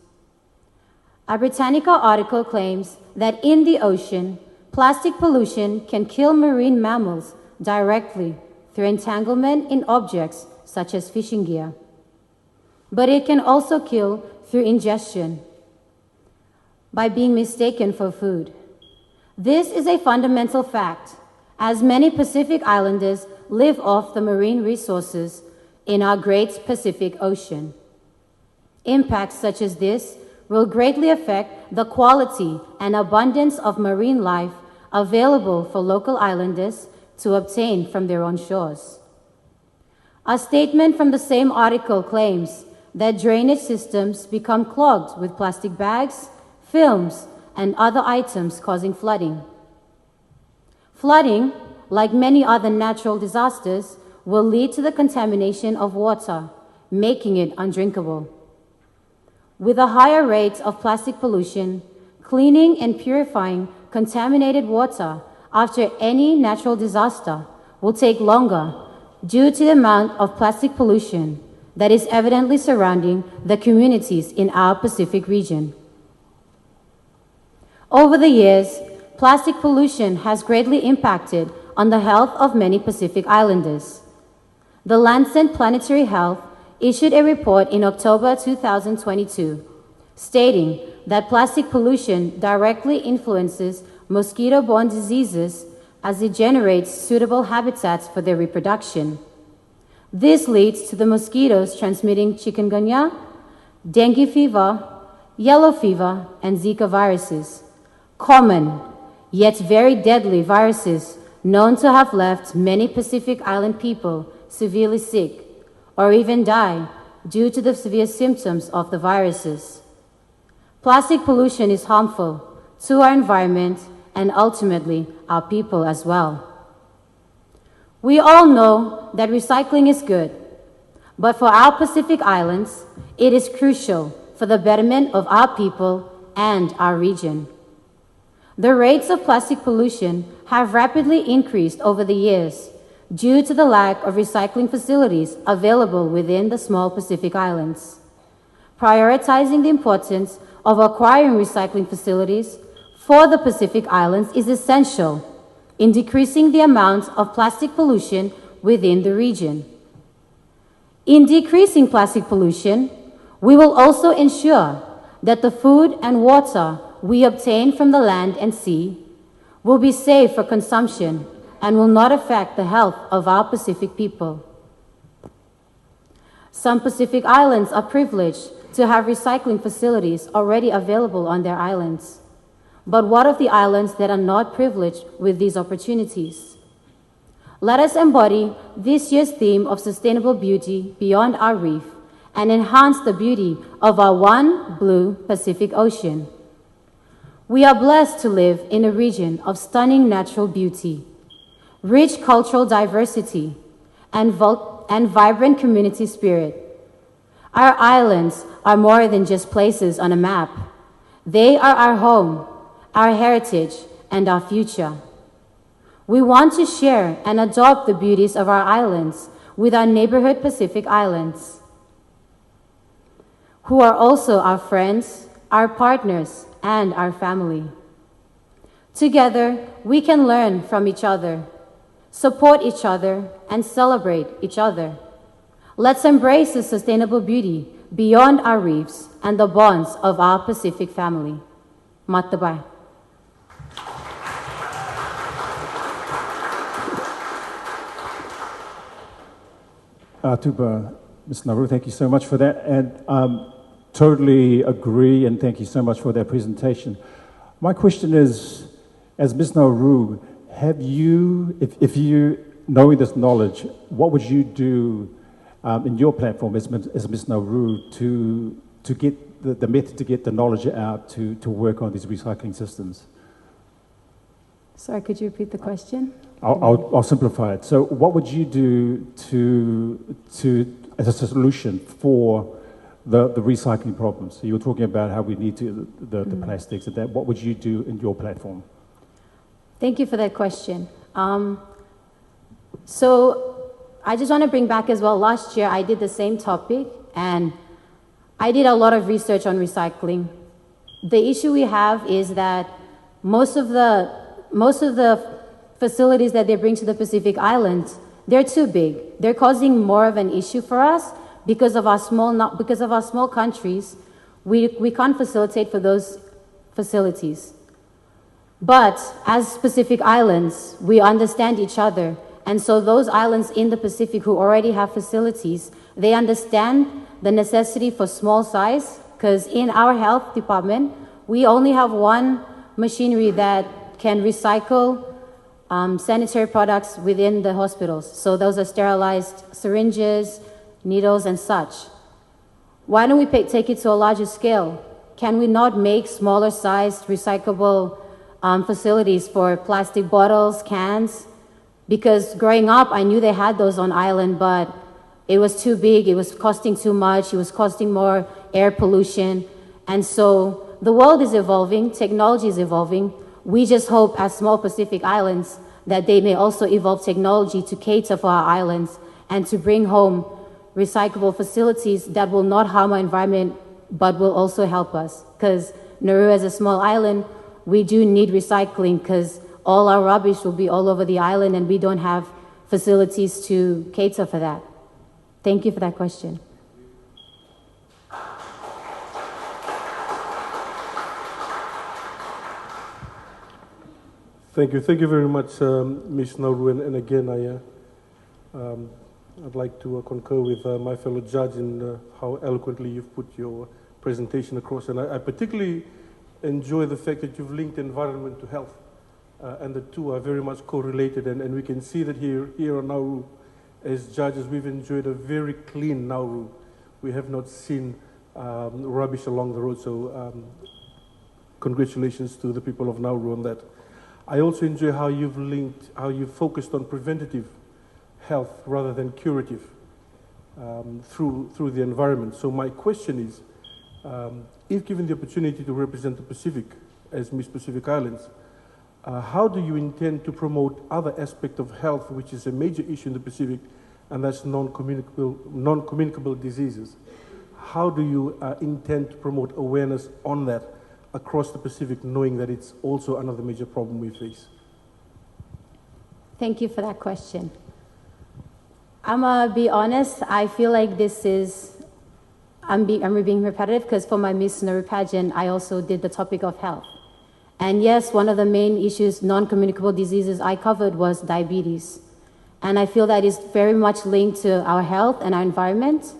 A Britannica article claims that in the ocean, plastic pollution can kill marine mammals directly through entanglement in objects such as fishing gear. But it can also kill through ingestion by being mistaken for food. This is a fundamental fact, as many Pacific Islanders live off the marine resources in our great Pacific Ocean. Impacts such as this will greatly affect the quality and abundance of marine life available for local islanders to obtain from their own shores. A statement from the same article claims that drainage systems become clogged with plastic bags, films, and other items causing flooding. Flooding, like many other natural disasters, will lead to the contamination of water, making it undrinkable. With a higher rate of plastic pollution, cleaning and purifying contaminated water after any natural disaster will take longer due to the amount of plastic pollution that is evidently surrounding the communities in our Pacific region. Over the years, plastic pollution has greatly impacted on the health of many Pacific Islanders. The Lancet Planetary Health issued a report in October 2022 stating that plastic pollution directly influences mosquito-borne diseases as it generates suitable habitats for their reproduction. This leads to the mosquitoes transmitting chikungunya, dengue fever, yellow fever, and Zika viruses, common yet very deadly viruses known to have left many Pacific Island people severely sick or even die due to the severe symptoms of the viruses. Plastic pollution is harmful to our environment and ultimately our people as well. We all know that recycling is good, but for our Pacific Islands, it is crucial for the betterment of our people and our region. The rates of plastic pollution have rapidly increased over the years due to the lack of recycling facilities available within the small Pacific Islands. Prioritizing the importance of acquiring recycling facilities for the Pacific Islands is essential in decreasing the amount of plastic pollution within the region. In decreasing plastic pollution, we will also ensure that the food and water we obtain from the land and sea will be safe for consumption and will not affect the health of our Pacific people. Some Pacific Islands are privileged to have recycling facilities already available on their islands. But what of the islands that are not privileged with these opportunities? Let us embody this year's theme of sustainable beauty beyond our reef and enhance the beauty of our one blue Pacific Ocean. We are blessed to live in a region of stunning natural beauty, rich cultural diversity, and vibrant community spirit. Our islands are more than just places on a map. They are our home, our heritage, and our future. We want to share and adopt the beauties of our islands with our neighborhood Pacific Islands, who are also our friends, our partners, and our family. Together, we can learn from each other, support each other, and celebrate each other. Let's embrace the sustainable beauty beyond our reefs and the bonds of our Pacific family. Matabai. Tuba, Ms. Nauru, thank you so much for that. And totally agree, and thank you so much for that presentation. My question is, as Ms. Nauru, have you, if you, knowing this knowledge, what would you do in your platform as Ms. Nauru to get the method to get the knowledge out to work on these recycling systems? Sorry, could you repeat the question? I'll simplify it. So what would you do to as a solution for the recycling problems? So you were talking about how we need to, the plastics and that. What would you do in your platform? Thank you for that question. So I just want to bring back as well, last year I did the same topic and I did a lot of research on recycling. The issue we have is that most of the facilities that they bring to the Pacific Islands, they're too big. They're causing more of an issue for us because of our small countries. We can't facilitate for those facilities. But as Pacific Islands, we understand each other. And so those islands in the Pacific who already have facilities, they understand the necessity for small size, because in our health department, we only have one machinery that can recycle sanitary products within the hospitals. So those are sterilized syringes, needles, and such. Why don't we take it to a larger scale? Can we not make smaller sized recyclable facilities for plastic bottles, cans? Because growing up, I knew they had those on island, but it was too big, it was costing too much, it was costing more air pollution. And so the world is evolving, technology is evolving. We just hope as small Pacific Islands that they may also evolve technology to cater for our islands and to bring home recyclable facilities that will not harm our environment, but will also help us. Because Nauru as a small island, we do need recycling because all our rubbish will be all over the island and we don't have facilities to cater for that. Thank you for that question. Thank you very much, Ms. Nauru, and again, I'd like to concur with my fellow judge in how eloquently you've put your presentation across, and I particularly enjoy the fact that you've linked environment to health, and the two are very much correlated. And we can see that here on Nauru, as judges, we've enjoyed a very clean Nauru. We have not seen rubbish along the road, so congratulations to the people of Nauru on that. I also enjoy how you've focused on preventative health rather than curative through the environment. So my question is, if given the opportunity to represent the Pacific as Miss Pacific Islands, how do you intend to promote other aspects of health, which is a major issue in the Pacific, and that's non-communicable diseases? How do you intend to promote awareness on that across the Pacific, knowing that it's also another major problem we face? Thank you for that question. I'm gonna be honest, I feel like this is, I'm being repetitive, because for my Miss Nauru pageant, I also did the topic of health. And yes, one of the main issues, non-communicable diseases I covered was diabetes. And I feel that is very much linked to our health and our environment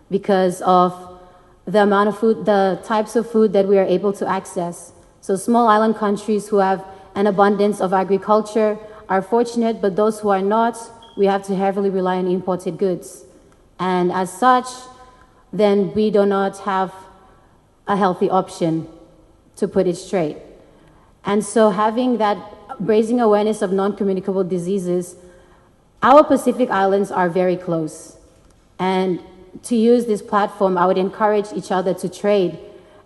because of the amount of food, the types of food that we are able to access. So small island countries who have an abundance of agriculture are fortunate, but those who are not, we have to heavily rely on imported goods. And as such, then we do not have a healthy option, to put it straight. And so having that, raising awareness of non-communicable diseases, our Pacific Islands are very close. And to use this platform, I would encourage each other to trade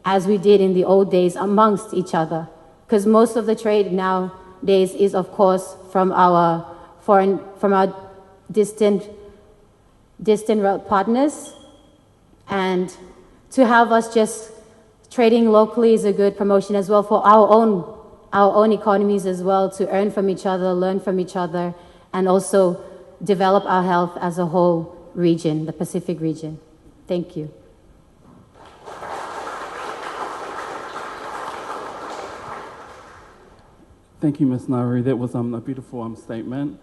as we did in the old days amongst each other. Because most of the trade nowadays is, of course, from our distant partners. And to have us just trading locally is a good promotion as well for our own economies as well, to earn from each other, learn from each other, and also develop our health as a whole region, the Pacific region. Thank you. Thank you, Ms. Nauru. That was a beautiful statement.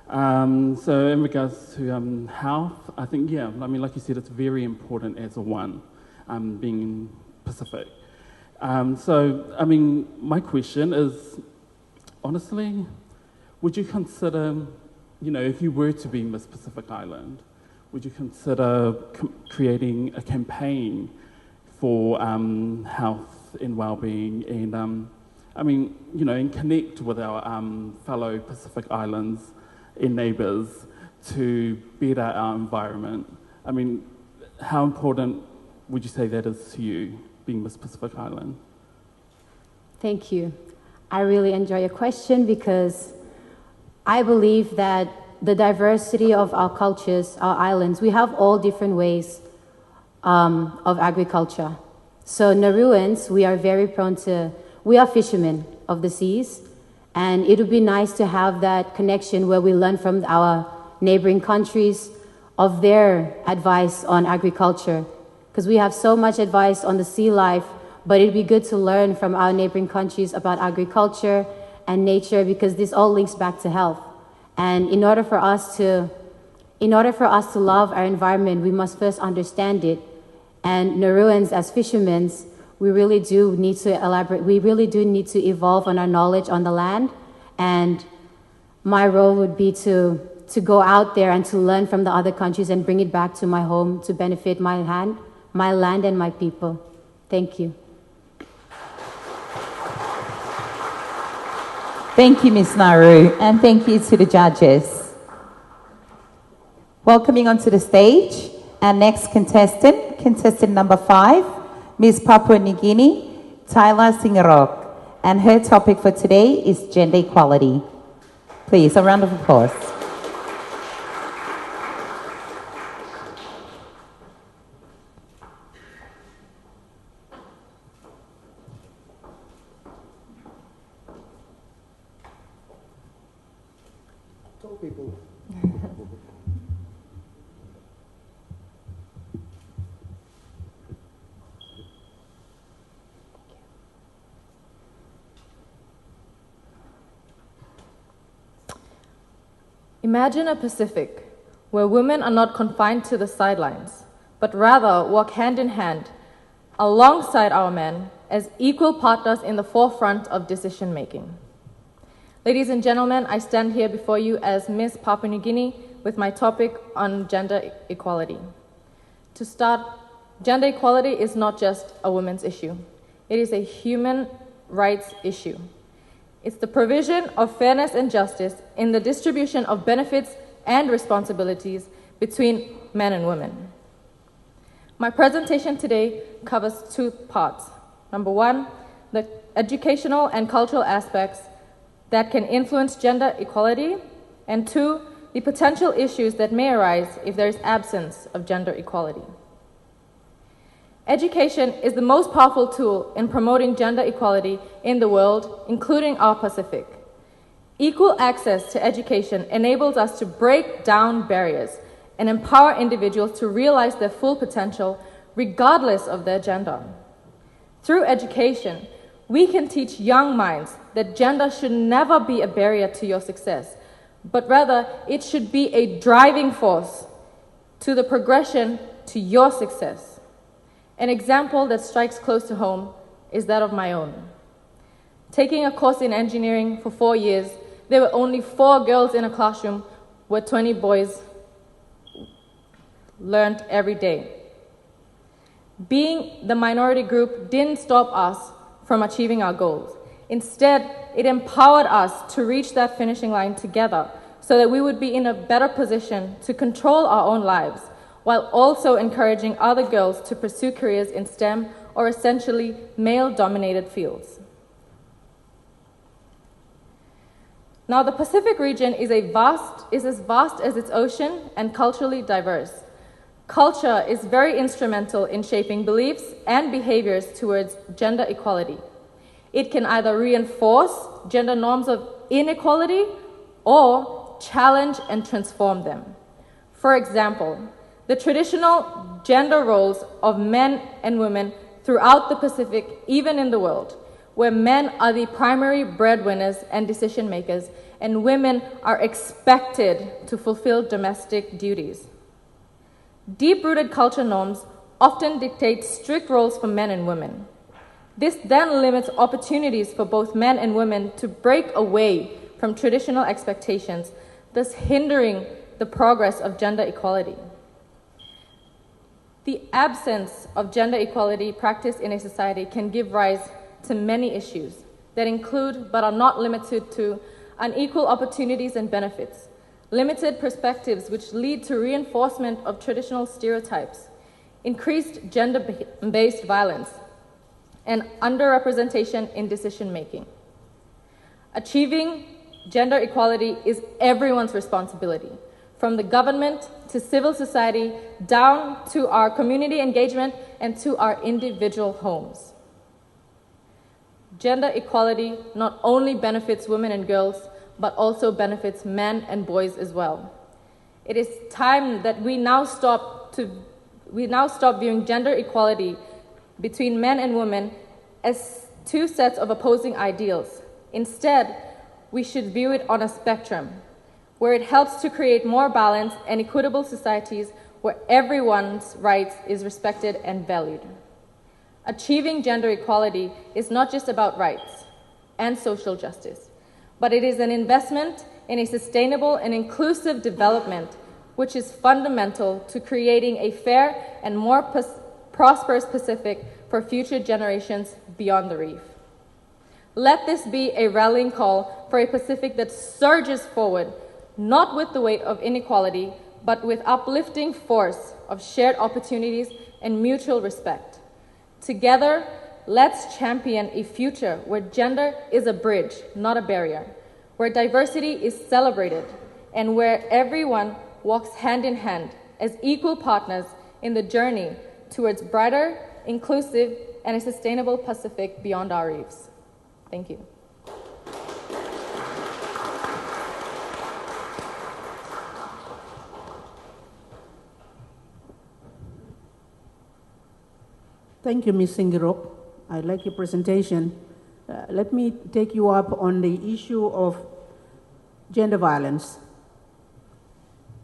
So in regards to health, I think, yeah, I mean, like you said, it's very important as a one, being Pacific. So, I mean, my question is, honestly, would you consider, you know, if you were to be Miss Pacific Island, would you consider creating a campaign for health and well-being and, I mean, you know, and connect with our fellow Pacific Islands and neighbours to better our environment? I mean, how important would you say that is to you, being Miss Pacific Island? Thank you. I really enjoy your question because I believe that the diversity of our cultures, our islands, we have all different ways of agriculture. So Nauruans, we are very prone to, we are fishermen of the seas, and it would be nice to have that connection where we learn from our neighboring countries of their advice on agriculture. Because we have so much advice on the sea life, but it'd be good to learn from our neighboring countries about agriculture and nature, because this all links back to health. And in order for us to love our environment, we must first understand it. And Nauruans, as fishermen, we really do need to elaborate. We really do need to evolve on our knowledge on the land. And my role would be to go out there and to learn from the other countries and bring it back to my home to benefit my land and my people. Thank you. Thank you, Ms. Nauru, and thank you to the judges. Welcoming onto the stage, our next contestant, contestant number 5, Ms. Papua New Guinea, Tyla Singirok, and her topic for today is gender equality. Please, a round of applause. Imagine a Pacific where women are not confined to the sidelines, but rather walk hand in hand alongside our men as equal partners in the forefront of decision making. Ladies and gentlemen, I stand here before you as Miss Papua New Guinea with my topic on gender equality. To start, gender equality is not just a women's issue. It is a human rights issue. It's the provision of fairness and justice in the distribution of benefits and responsibilities between men and women. My presentation today covers two parts. Number one, the educational and cultural aspects that can influence gender equality, and two, the potential issues that may arise if there is absence of gender equality. Education is the most powerful tool in promoting gender equality in the world, including our Pacific. Equal access to education enables us to break down barriers and empower individuals to realize their full potential regardless of their gender. Through education, we can teach young minds that gender should never be a barrier to your success, but rather it should be a driving force to the progression to your success. An example that strikes close to home is that of my own. Taking a course in engineering for 4 years, there were only 4 girls in a classroom where 20 boys learned every day. Being the minority group didn't stop us from achieving our goals. Instead, it empowered us to reach that finishing line together so that we would be in a better position to control our own lives, while also encouraging other girls to pursue careers in STEM or essentially male-dominated fields. Now, the Pacific region is as vast as its ocean and culturally diverse. Culture is very instrumental in shaping beliefs and behaviors towards gender equality. It can either reinforce gender norms of inequality or challenge and transform them. For example, the traditional gender roles of men and women throughout the Pacific, even in the world, where men are the primary breadwinners and decision makers, and women are expected to fulfill domestic duties. Deep-rooted culture norms often dictate strict roles for men and women. This then limits opportunities for both men and women to break away from traditional expectations, thus hindering the progress of gender equality. The absence of gender equality practiced in a society can give rise to many issues that include, but are not limited to, unequal opportunities and benefits, limited perspectives which lead to reinforcement of traditional stereotypes, increased gender-based violence, and underrepresentation in decision-making. Achieving gender equality is everyone's responsibility, from the government to civil society, down to our community engagement and to our individual homes. Gender equality not only benefits women and girls, but also benefits men and boys as well. It is time that we now stop viewing gender equality between men and women as two sets of opposing ideals. Instead, we should view it on a spectrum, where it helps to create more balanced and equitable societies where everyone's rights is respected and valued. Achieving gender equality is not just about rights and social justice, but it is an investment in a sustainable and inclusive development, which is fundamental to creating a fair and more prosperous Pacific for future generations beyond the Reef. Let this be a rallying call for a Pacific that surges forward, not with the weight of inequality, but with uplifting force of shared opportunities and mutual respect. Together, let's champion a future where gender is a bridge, not a barrier, where diversity is celebrated, and where everyone walks hand in hand as equal partners in the journey towards brighter, inclusive, and a sustainable Pacific beyond our reefs. Thank you. Thank you, Ms. Singirok. I like your presentation. Let me take you up on the issue of gender violence.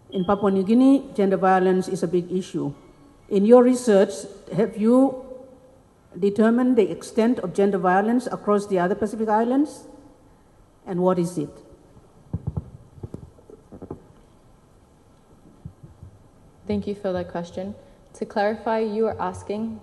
In Papua New Guinea, gender violence is a big issue. In your research, have you determined the extent of gender violence across the other Pacific islands? and what is it? Thank you for that question. To clarify, you are asking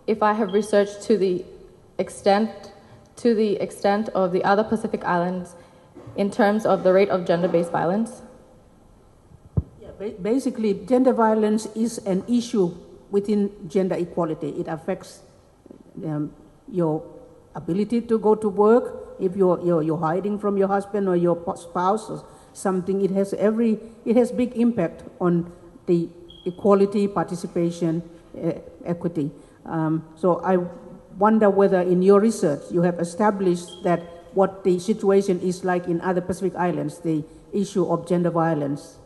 if I have researched to the extent of the other Pacific Islands in terms of the rate of gender-based violence. Yeah, basically, gender violence is an issue within gender equality. It affects your ability to go to work. If you're hiding from your husband or your spouse or something, it has big impact on the equality, participation, equity. So I wonder whether in your research you have established that what the situation is like in other Pacific Islands, the issue of gender violence.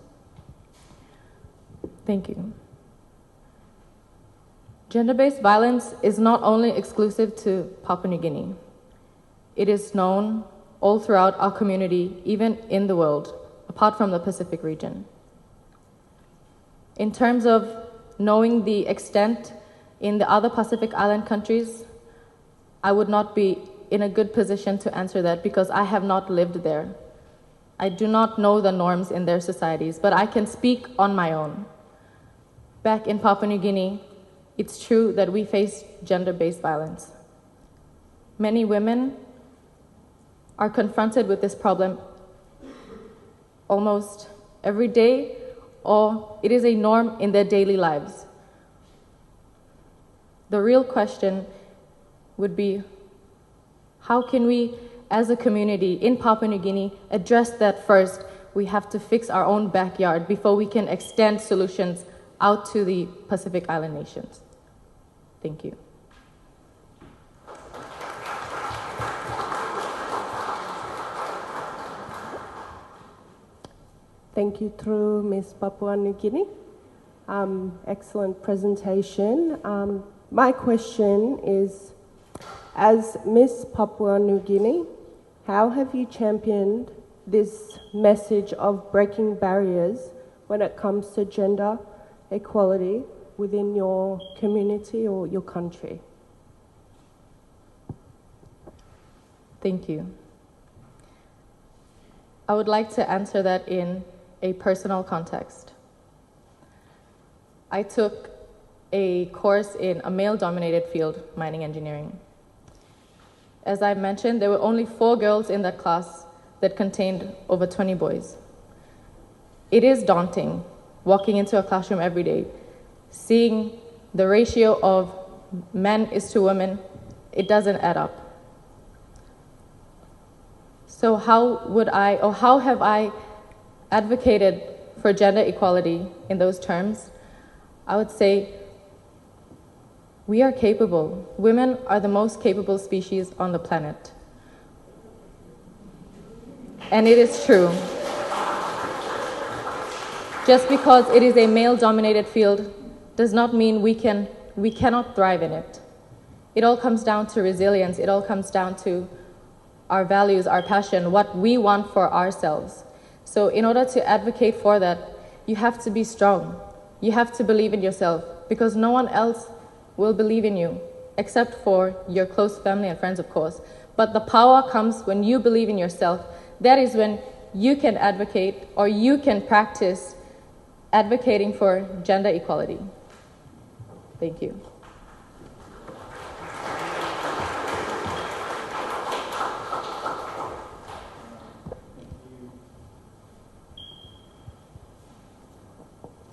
Thank you. Gender-based violence is not only exclusive to Papua New Guinea. It is known all throughout our community, even in the world, apart from the Pacific region. In terms of knowing the extent in the other Pacific Island countries, I would not be in a good position to answer that because I have not lived there. I do not know the norms in their societies, but I can speak on my own. Back in Papua New Guinea, it's true that we face gender-based violence. Many women are confronted with this problem almost every day, or it is a norm in their daily lives. The real question would be, how can we, as a community in Papua New Guinea, address that first? We have to fix our own backyard before we can extend solutions out to the Pacific Island nations. Thank you. Thank you through Ms. Papua New Guinea. Excellent presentation. My question is, as Miss Papua New Guinea, how have you championed this message of breaking barriers when it comes to gender equality within your community or your country? Thank you. I would like to answer that in a personal context. I took a course in a male-dominated field, mining engineering. As I mentioned, there were only 4 girls in that class that contained over 20 boys. It is daunting walking into a classroom every day, seeing the ratio of men is to women. It doesn't add up. So how have I advocated for gender equality in those terms? I would say we are capable. Women are the most capable species on the planet. And it is true. Just because it is a male-dominated field does not mean we cannot thrive in it. It all comes down to resilience. It all comes down to our values, our passion, what we want for ourselves. So in order to advocate for that, you have to be strong. You have to believe in yourself, because no one else will believe in you, except for your close family and friends, of course. But the power comes when you believe in yourself. That is when you can advocate, or you can practice advocating for gender equality. Thank you.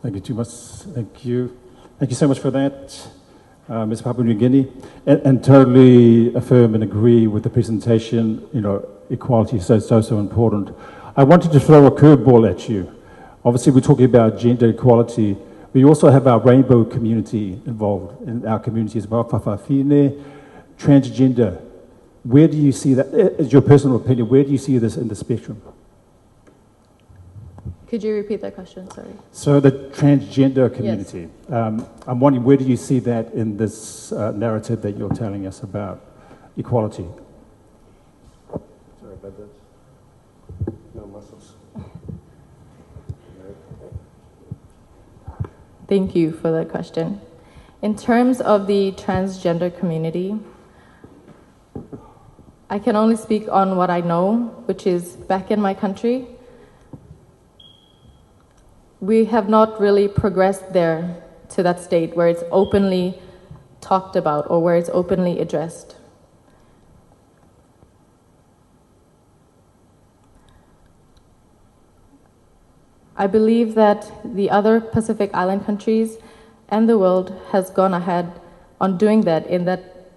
Thank you too much. Thank you. Thank you so much for that, Ms. Papua New Guinea. And totally affirm and agree with the presentation. You know, equality is so important. I wanted to throw a curveball at you. Obviously, we're talking about gender equality. We also have our rainbow community involved in our community as well, Whawhawhine, transgender. Where do you see that, as your personal opinion, where do you see this in the spectrum? Could you repeat that question? Sorry. So the transgender community, yes. I'm wondering, where do you see that in this narrative that you're telling us about equality? Sorry about that. No muscles. Thank you for that question. In terms of the transgender community, I can only speak on what I know, which is back in my country. We have not really progressed there to that state where it's openly talked about or where it's openly addressed. I believe that the other Pacific Island countries and the world has gone ahead on doing that in that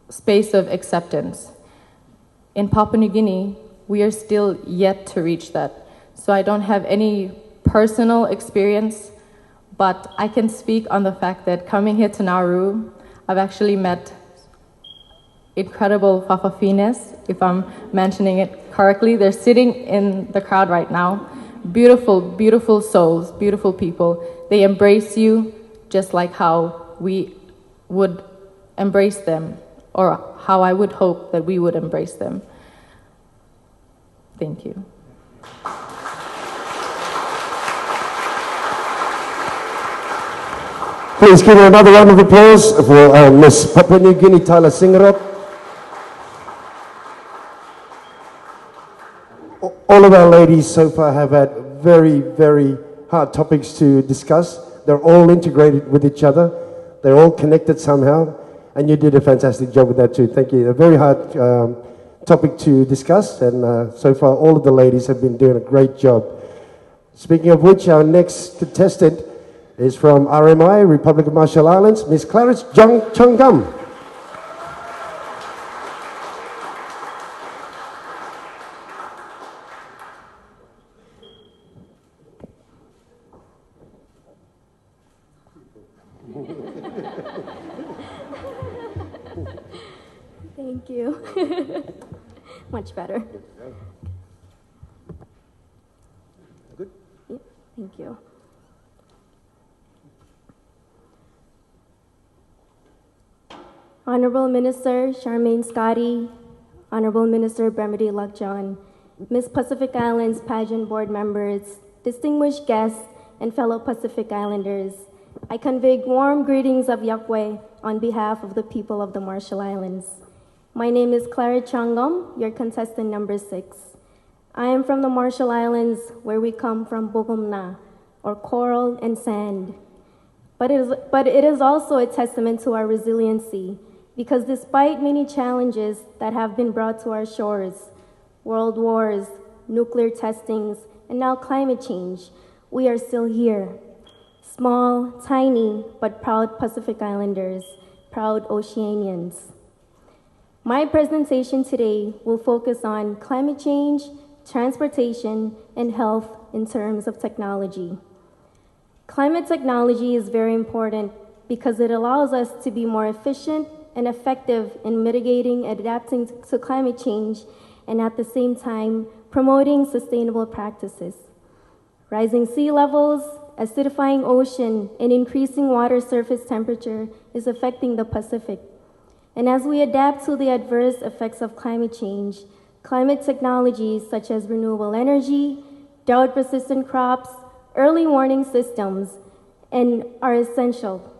space of acceptance. In Papua New Guinea, we are still yet to reach that. So I don't have any personal experience, but I can speak on the fact that coming here to Nauru, I've actually met incredible Fafafines, if I'm mentioning it correctly. They're sitting in the crowd right now. Beautiful, beautiful souls, beautiful people. They embrace you just like how we would embrace them, or how I would hope that we would embrace them. Thank you. Please give her another round of applause for Miss Papua New Guinea, Tyla Singirok. All of our ladies so far have had very, very hard topics to discuss. They're all integrated with each other. They're all connected somehow. And you did a fantastic job with that too. Thank you. A very hard topic to discuss. And so far, all of the ladies have been doing a great job. Speaking of which, our next contestant is from RMI, Republic of Marshall Islands, Miss Claret ChongGum. Thank you. Much better. Good? Yep, thank you. Honorable Minister Charmaine Scotty, Honorable Minister Bremedy Lakjon, Miss Pacific Islands Pageant Board members, distinguished guests, and fellow Pacific Islanders, I convey warm greetings of Yahweh on behalf of the people of the Marshall Islands. My name is Claret ChongGum, your contestant number 6. I am from the Marshall Islands, where we come from Bogumna, or coral and sand. But it is also a testament to our resiliency, because despite many challenges that have been brought to our shores, world wars, nuclear testings, and now climate change, we are still here. Small, tiny, but proud Pacific Islanders, proud Oceanians. My presentation today will focus on climate change, transportation, and health in terms of technology. Climate technology is very important because it allows us to be more efficient and effective in mitigating and adapting to climate change, and at the same time, promoting sustainable practices. Rising sea levels, acidifying ocean, and increasing water surface temperature is affecting the Pacific. And as we adapt to the adverse effects of climate change, climate technologies such as renewable energy, drought-resistant crops, early warning systems, and are essential.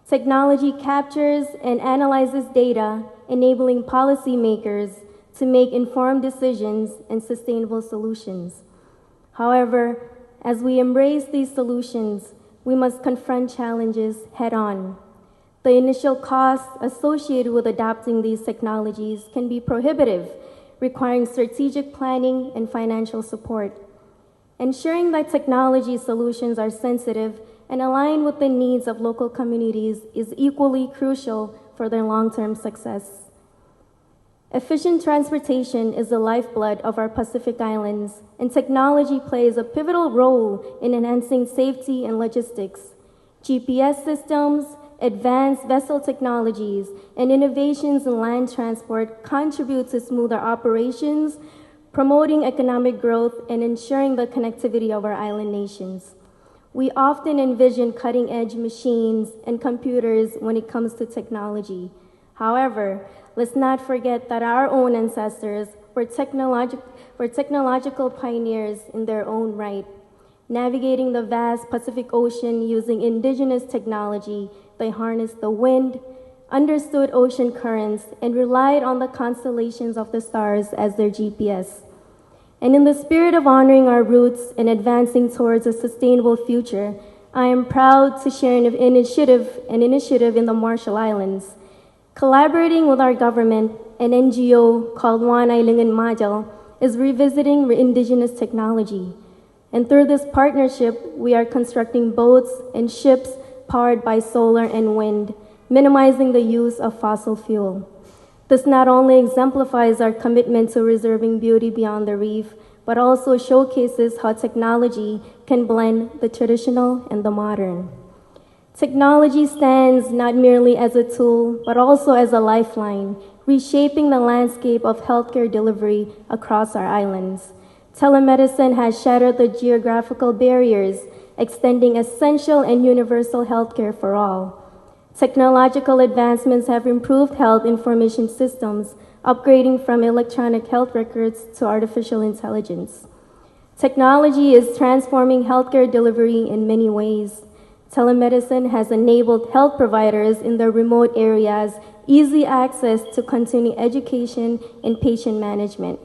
Technology captures and analyzes data, enabling policymakers to make informed decisions and sustainable solutions. However, as we embrace these solutions, we must confront challenges head-on. The initial costs associated with adopting these technologies can be prohibitive, requiring strategic planning and financial support. Ensuring that technology solutions are sensitive and align with the needs of local communities is equally crucial for their long-term success. Efficient transportation is the lifeblood of our Pacific Islands, and technology plays a pivotal role in enhancing safety and logistics. GPS systems, advanced vessel technologies, and innovations in land transport contribute to smoother operations, promoting economic growth and ensuring the connectivity of our island nations. We often envision cutting-edge machines and computers when it comes to technology. However, let's not forget that our own ancestors were technological pioneers in their own right. Navigating the vast Pacific Ocean using indigenous technology, they harnessed the wind, understood ocean currents, and relied on the constellations of the stars as their GPS. And in the spirit of honoring our roots and advancing towards a sustainable future, I am proud to share an initiative in the Marshall Islands. Collaborating with our government, an NGO called Wanai Lingan Majal is revisiting indigenous technology. And through this partnership, we are constructing boats and ships powered by solar and wind, minimizing the use of fossil fuel. This not only exemplifies our commitment to reserving beauty beyond the reef, but also showcases how technology can blend the traditional and the modern. Technology stands not merely as a tool, but also as a lifeline, reshaping the landscape of healthcare delivery across our islands. Telemedicine has shattered the geographical barriers, extending essential and universal healthcare for all. Technological advancements have improved health information systems, upgrading from electronic health records to artificial intelligence. Technology is transforming healthcare delivery in many ways. Telemedicine has enabled health providers in the remote areas easy access to continuing education and patient management.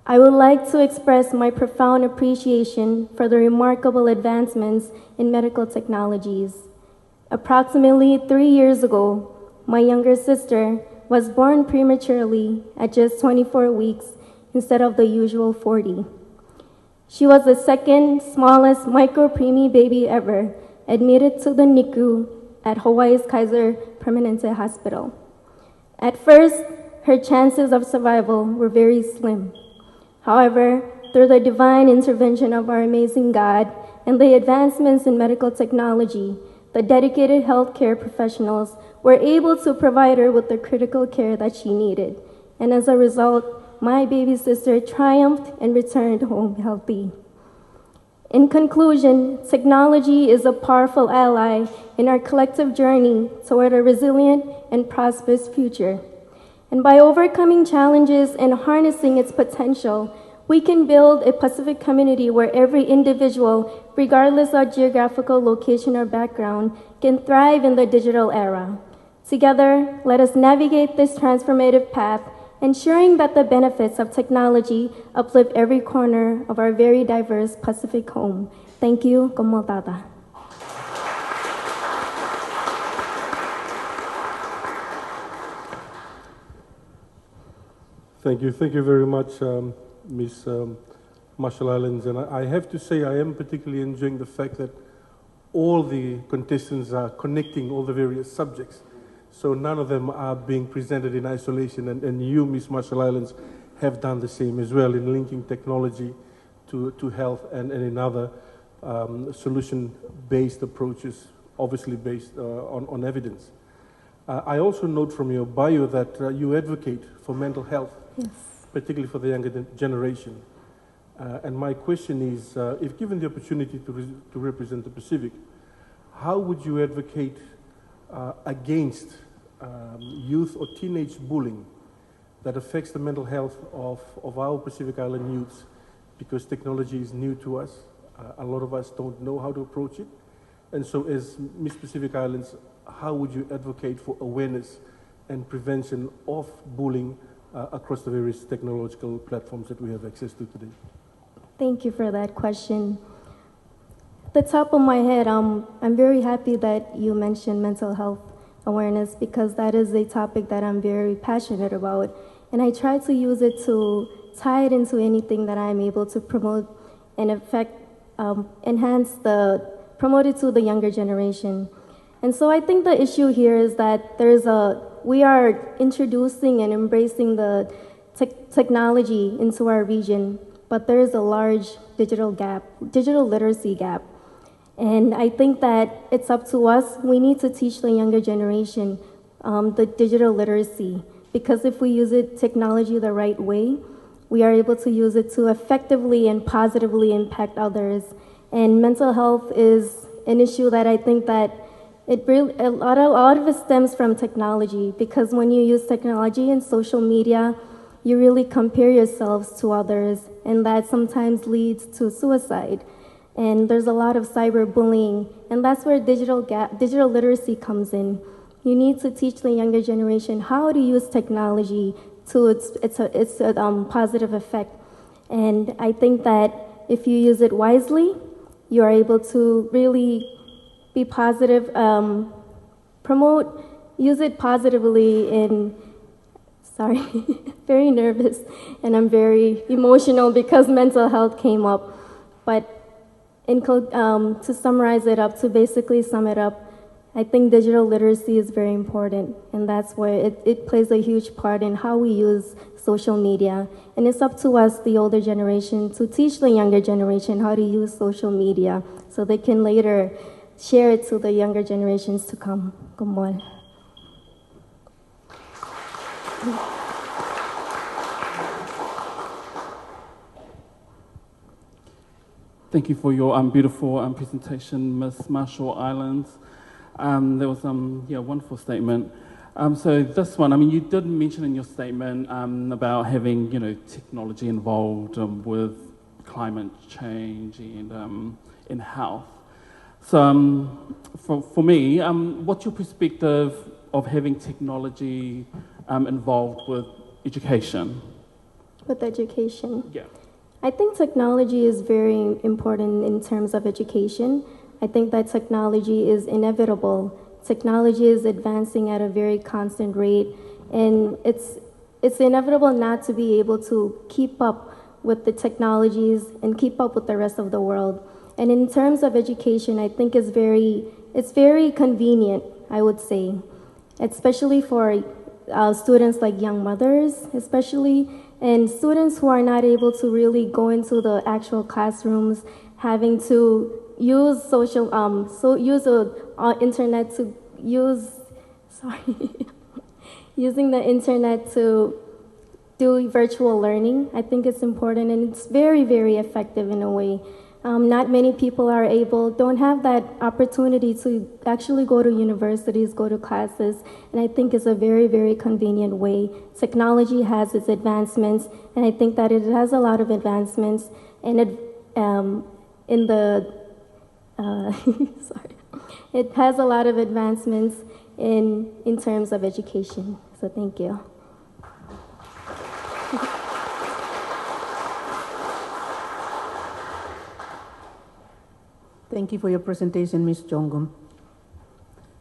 I would like to express my profound appreciation for the remarkable advancements in medical technologies. Approximately 3 years ago, my younger sister was born prematurely at just 24 weeks instead of the usual 40. She was the second smallest micro-preemie baby ever admitted to the NICU at Hawaii's Kaiser Permanente Hospital. At first, her chances of survival were very slim. However, through the divine intervention of our amazing God and the advancements in medical technology, the dedicated healthcare professionals were able to provide her with the critical care that she needed. And as a result, my baby sister triumphed and returned home healthy. In conclusion, technology is a powerful ally in our collective journey toward a resilient and prosperous future. And by overcoming challenges and harnessing its potential, we can build a Pacific community where every individual, regardless of geographical location or background, can thrive in the digital era. Together, let us navigate this transformative path, ensuring that the benefits of technology uplift every corner of our very diverse Pacific home. Thank you. Komotata. Thank you very much, Ms. Marshall Islands. And I have to say I am particularly enjoying the fact that all the contestants are connecting all the various subjects. So none of them are being presented in isolation. And you, Ms. Marshall Islands, have done the same as well in linking technology to health and in other solution-based approaches, obviously based on evidence. I also note from your bio that you advocate for mental health, yes, particularly for the younger generation. And my question is, if given the opportunity to represent the Pacific, how would you advocate against youth or teenage bullying that affects the mental health of our Pacific Island youths? Because technology is new to us. A lot of us don't know how to approach it. And so as Miss Pacific Islands, how would you advocate for awareness and prevention of bullying across the various technological platforms that we have access to today? Thank you for that question. At the top of my head, I'm very happy that you mentioned mental health awareness because that is a topic that I'm very passionate about. And I try to use it to tie it into anything that I'm able to promote and promote it to the younger generation. And so I think the issue here is that we are introducing and embracing the technology into our region, but there is a large digital literacy gap. And I think that it's up to us. We need to teach the younger generation the digital literacy, because if we use technology the right way, we are able to use it to effectively and positively impact others. And mental health is an issue that I think that a lot of it stems from technology, because when you use technology and social media, you really compare yourselves to others, and that sometimes leads to suicide. and there's a lot of cyberbullying, and that's where digital literacy comes in. You need to teach the younger generation how to use technology to its positive effect. And I think that if you use it wisely, you are able to really be positive, use it positively in, sorry, very nervous, and I'm very emotional because mental health came up. But to summarize it up, to basically sum it up, I think digital literacy is very important, and that's where it plays a huge part in how we use social media. And it's up to us, the older generation, to teach the younger generation how to use social media so they can later share it to the younger generations to come. Good morning. Thank you for your beautiful presentation, Ms. Marshall Islands. There was a wonderful statement. So this one, I mean, you did mention in your statement about having, technology involved with climate change and in health. So for me, what's your perspective of having technology involved with education? With education? Yeah. I think technology is very important in terms of education. I think that technology is inevitable. Technology is advancing at a very constant rate, and it's inevitable not to be able to keep up with the technologies and keep up with the rest of the world. And in terms of education, I think it's very convenient, I would say, especially for students like young mothers, especially, and students who are not able to really go into the actual classrooms, having to use internet to using the internet to do virtual learning. I think it's important, and it's very, very effective in a way. Not many people don't have that opportunity to actually go to universities, go to classes, and I think it's a very, very convenient way. Technology has its advancements, and I think that it has a lot of advancements it has a lot of advancements in terms of education. So thank you. Thank you for your presentation, Ms. ChongGum.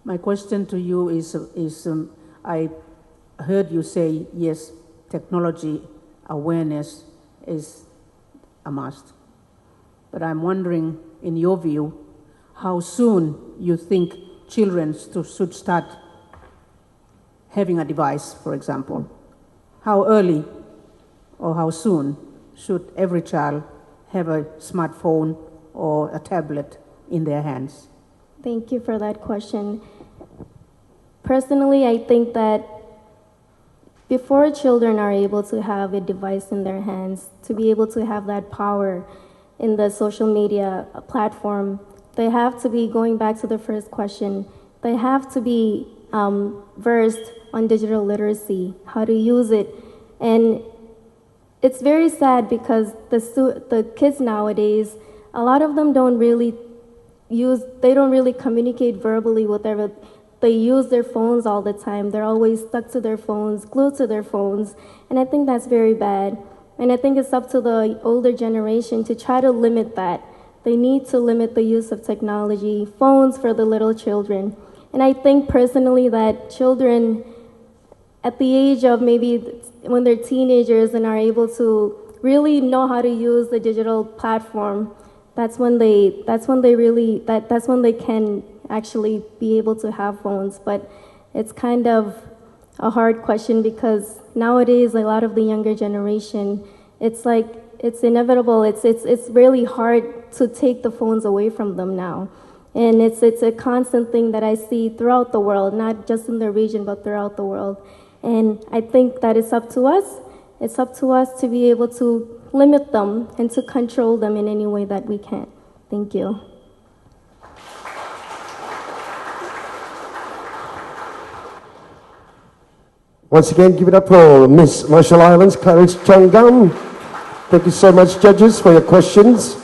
My question to you is I heard you say, yes, technology awareness is a must. But I'm wondering, in your view, how soon you think children should start having a device, for example? How early or how soon should every child have a smartphone or a tablet in their hands? Thank you for that question. Personally, I think that before children are able to have a device in their hands, to be able to have that power in the social media platform, they have to be, going back to the first question, they have to be versed on digital literacy, how to use it. And it's very sad because the kids nowadays, a lot of them don't really communicate verbally with they use their phones all the time. They're always stuck to their phones, glued to their phones, and I think that's very bad. And I think it's up to the older generation to try to limit that. They need to limit the use of technology, phones for the little children. And I think personally that children at the age of maybe when they're teenagers and are able to really know how to use the digital platform, that's when they can actually be able to have phones. But it's kind of a hard question because nowadays a lot of the younger generation, it's like it's inevitable. It's really hard to take the phones away from them now. And it's a constant thing that I see throughout the world, not just in the region, but throughout the world. And I think that it's up to us. It's up to us to be able to limit them and to control them in any way that we can. Thank you. Once again, give it up for Miss Marshall Islands, Claret ChongGum. Thank you so much, judges, for your questions.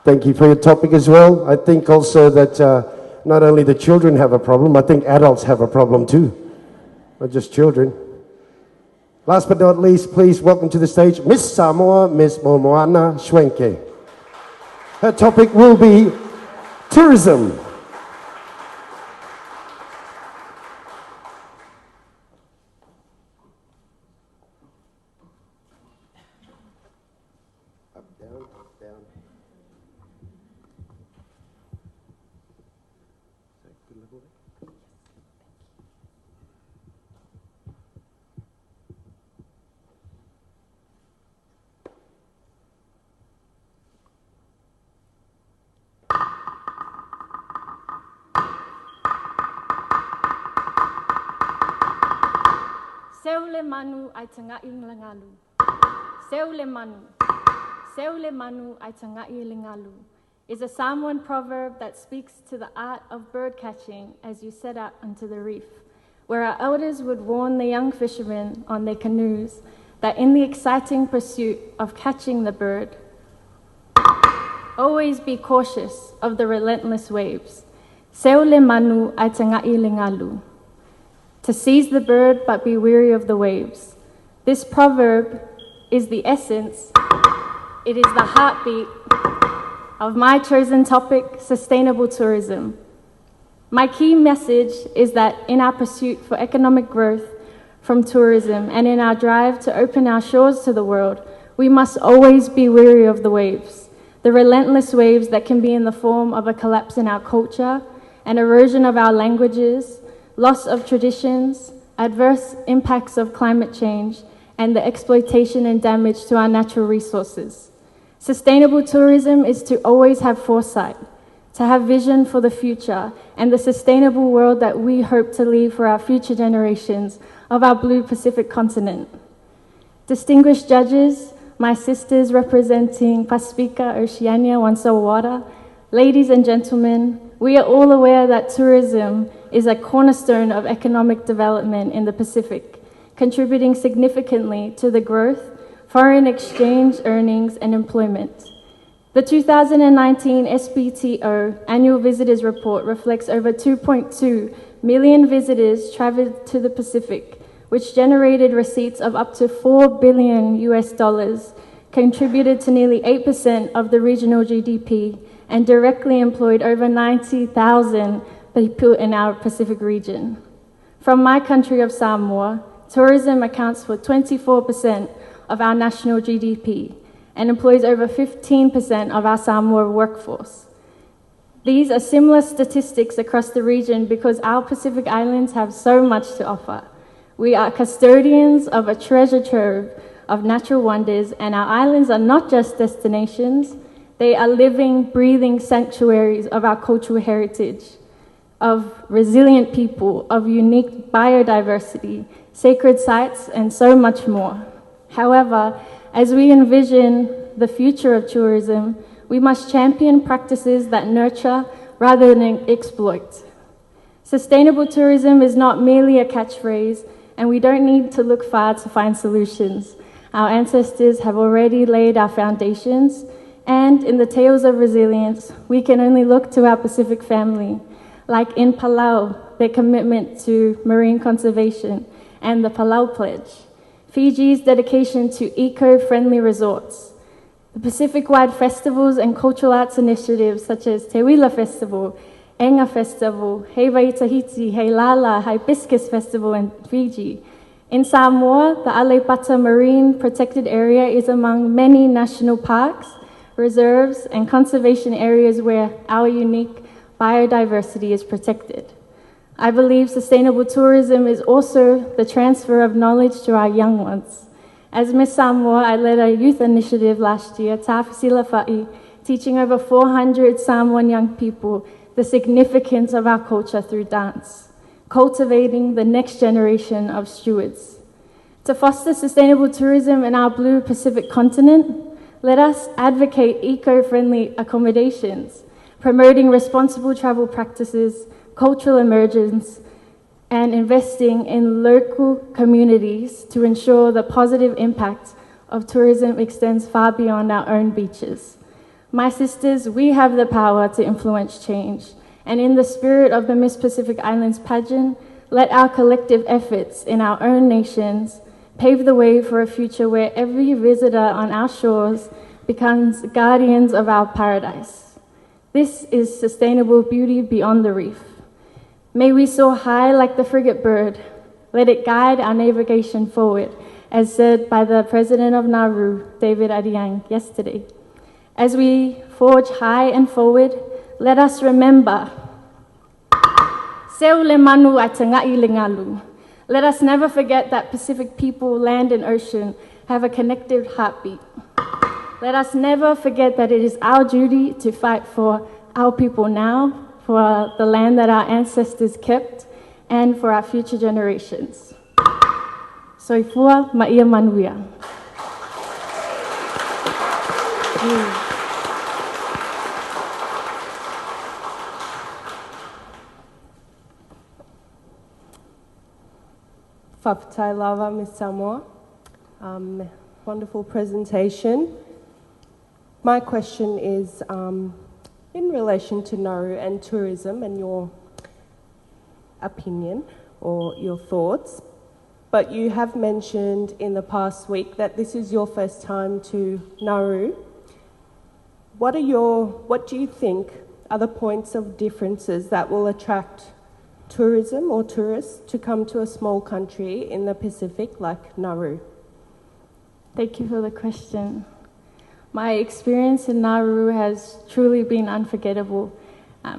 Thank you for your topic as well. I think also that not only the children have a problem, I think adults have a problem too, not just children. Last but not least, please welcome to the stage Miss Samoa, Miss Moemoana Schwenke. Her topic will be tourism. Seule manu ai tangai langalu. Seule manu ai tangai langalu is a Samoan proverb that speaks to the art of bird catching as you set out onto the reef, where our elders would warn the young fishermen on their canoes that in the exciting pursuit of catching the bird, always be cautious of the relentless waves. Seule manu ai tangai langalu. To seize the bird, but be weary of the waves. This proverb is the essence, it is the heartbeat of my chosen topic, sustainable tourism. My key message is that in our pursuit for economic growth from tourism and in our drive to open our shores to the world, we must always be weary of the waves, the relentless waves that can be in the form of a collapse in our culture, an erosion of our languages, loss of traditions, adverse impacts of climate change, and the exploitation and damage to our natural resources. Sustainable tourism is to always have foresight, to have vision for the future and the sustainable world that we hope to leave for our future generations of our blue Pacific continent. Distinguished judges, my sisters representing Pacifica, Oceania, Wansawara, ladies and gentlemen, we are all aware that tourism is a cornerstone of economic development in the Pacific, contributing significantly to the growth, foreign exchange earnings, and employment. The 2019 SPTO Annual Visitors Report reflects over 2.2 million visitors traveled to the Pacific, which generated receipts of up to $4 billion US, contributed to nearly 8% of the regional GDP, and directly employed over 90,000 people in our Pacific region. From my country of Samoa, tourism accounts for 24% of our national GDP and employs over 15% of our Samoa workforce. These are similar statistics across the region because our Pacific Islands have so much to offer. We are custodians of a treasure trove of natural wonders, and our islands are not just destinations, they are living, breathing sanctuaries of our cultural heritage, of resilient people, of unique biodiversity, sacred sites, and so much more. However, as we envision the future of tourism, we must champion practices that nurture rather than exploit. Sustainable tourism is not merely a catchphrase, and we don't need to look far to find solutions. Our ancestors have already laid our foundations, and in the tales of resilience, we can only look to our Pacific family, like in Palau, their commitment to marine conservation, and the Palau Pledge, Fiji's dedication to eco-friendly resorts, the Pacific-wide festivals and cultural arts initiatives such as Te Wila Festival, Enga Festival, Hei Vai Tahiti, Hei Lala, Hibiscus Festival in Fiji. In Samoa, the Alepata Marine Protected Area is among many national parks, reserves, and conservation areas where our unique biodiversity is protected. I believe sustainable tourism is also the transfer of knowledge to our young ones. As Miss Samoa, I led a youth initiative last year, Tawhasila Fa'i, teaching over 400 Samoan young people the significance of our culture through dance, cultivating the next generation of stewards. To foster sustainable tourism in our blue Pacific continent, let us advocate eco-friendly accommodations, promoting responsible travel practices, cultural emergence, and investing in local communities to ensure the positive impact of tourism extends far beyond our own beaches. My sisters, we have the power to influence change. And in the spirit of the Miss Pacific Islands pageant, let our collective efforts in our own nations pave the way for a future where every visitor on our shores becomes guardians of our paradise. This is sustainable beauty beyond the reef. May we soar high like the frigate bird. Let it guide our navigation forward, as said by the president of Nauru, David Adiang, yesterday. As we forge high and forward, let us remember, Seu le manu a tangai le ngalu. Let us never forget that Pacific people, land and ocean have a connected heartbeat. Let us never forget that it is our duty to fight for our people now, for the land that our ancestors kept, and for our future generations. Soifua ma'ia manuia. Whaptai lava, Miss Samoa. Wonderful presentation. My question is in relation to Nauru and tourism and your opinion or your thoughts. But you have mentioned in the past week that this is your first time to Nauru. What do you think are the points of differences that will attract tourism or tourists to come to a small country in the Pacific like Nauru? Thank you for the question. My experience in Nauru has truly been unforgettable.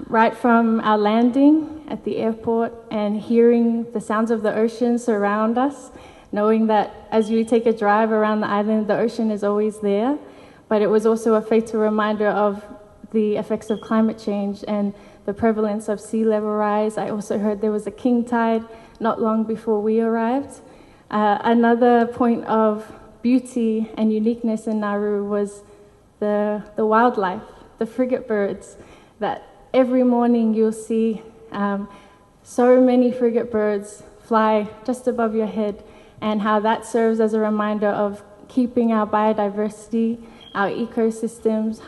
Right from our landing at the airport and hearing the sounds of the ocean surround us, knowing that as you take a drive around the island, the ocean is always there. But it was also a fatal reminder of the effects of climate change and the prevalence of sea level rise. I also heard there was a king tide not long before we arrived. Another point of beauty and uniqueness in Nauru was the wildlife, the frigate birds, that every morning you'll see so many frigate birds fly just above your head, and how that serves as a reminder of keeping our biodiversity, our ecosystems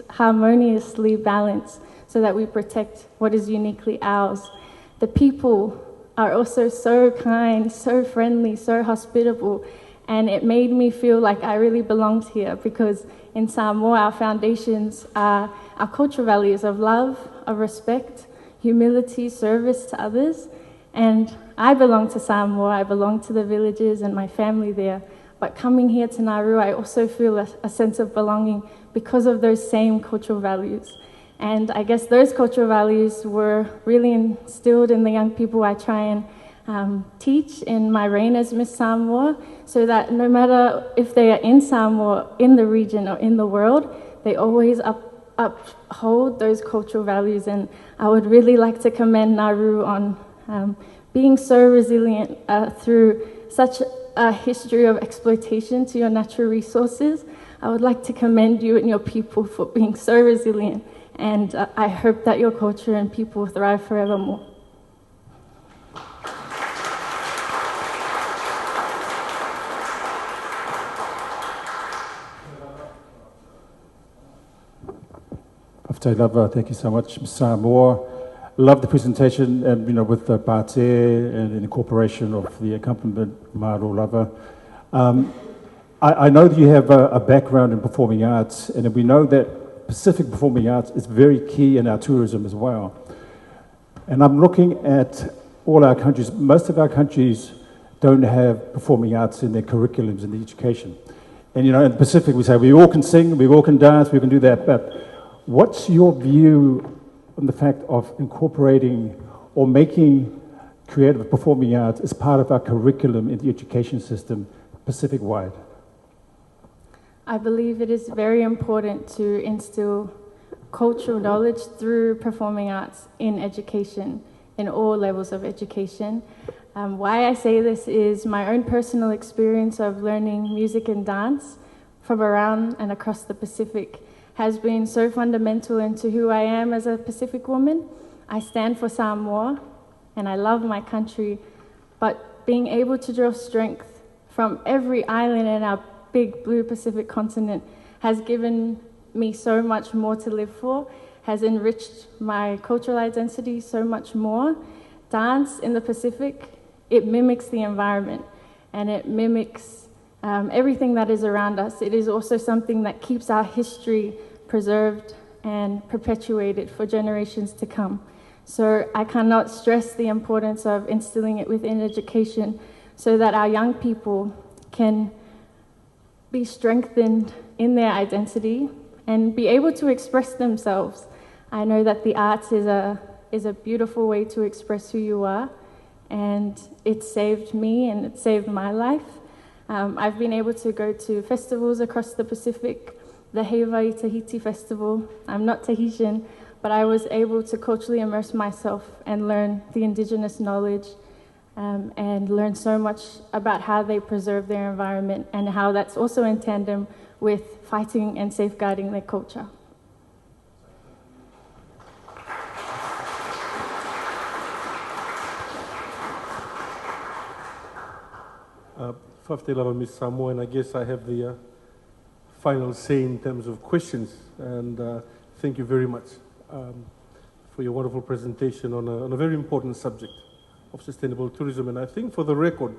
harmoniously balanced so that we protect what is uniquely ours. The people are also so kind, so friendly, so hospitable, and it made me feel like I really belonged here, because in Samoa, our foundations are our cultural values of love, of respect, humility, service to others. And I belong to Samoa, I belong to the villages and my family there. But coming here to Nauru, I also feel a sense of belonging because of those same cultural values. And I guess those cultural values were really instilled in the young people I try and teach in my reign as Miss Samoa, so that no matter if they are in Samoa, in the region, or in the world, they always uphold those cultural values. And I would really like to commend Nauru on being so resilient through such a history of exploitation to your natural resources. I would like to commend you and your people for being so resilient, and I hope that your culture and people thrive forevermore. Thank you so much, Ms. Samoa. Love the presentation, and with the pate and the incorporation of the accompaniment Maro Lava. I know that you have a background in performing arts, and we know that Pacific performing arts is very key in our tourism as well. And I'm looking at all our countries. Most of our countries don't have performing arts in their curriculums in the education. And in the Pacific we say we all can sing, we all can dance, we can do that, but what's your view on the fact of incorporating or making creative performing arts as part of our curriculum in the education system Pacific-wide? I believe it is very important to instill cultural knowledge through performing arts in education, in all levels of education. Why I say this is my own personal experience of learning music and dance from around and across the Pacific has been so fundamental into who I am as a Pacific woman. I stand for Samoa, and I love my country, but being able to draw strength from every island in our big blue Pacific continent has given me so much more to live for, has enriched my cultural identity so much more. Dance in the Pacific, it mimics the environment and it mimics everything that is around us. It is also something that keeps our history preserved and perpetuated for generations to come. So I cannot stress the importance of instilling it within education so that our young people can be strengthened in their identity and be able to express themselves. I know that the arts is a beautiful way to express who you are, and it saved me and it saved my life. I've been able to go to festivals across the Pacific, the Hawaii Tahiti Festival. I'm not Tahitian, but I was able to culturally immerse myself and learn the indigenous knowledge and learn so much about how they preserve their environment and how that's also in tandem with fighting and safeguarding their culture. Fafte lava Miss Samoa, and I guess I have the final say in terms of questions. And thank you very much for your wonderful presentation on a very important subject of sustainable tourism. And I think for the record,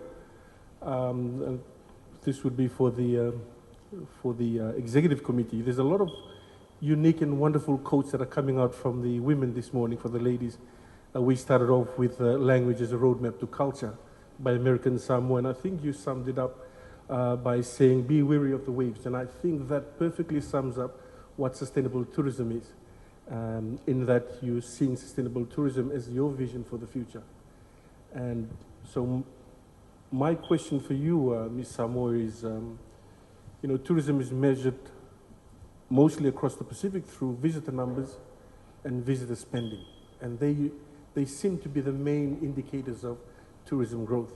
this would be for the executive committee. There's a lot of unique and wonderful quotes that are coming out from the women this morning, for the ladies. We started off with language as a roadmap to culture by American Samoa, and I think you summed it up by saying, be wary of the waves. And I think that perfectly sums up what sustainable tourism is, in that you're seeing sustainable tourism as your vision for the future. And so my question for you, Ms. Samoa, is, you know, tourism is measured mostly across the Pacific through visitor numbers and visitor spending. And they seem to be the main indicators of tourism growth.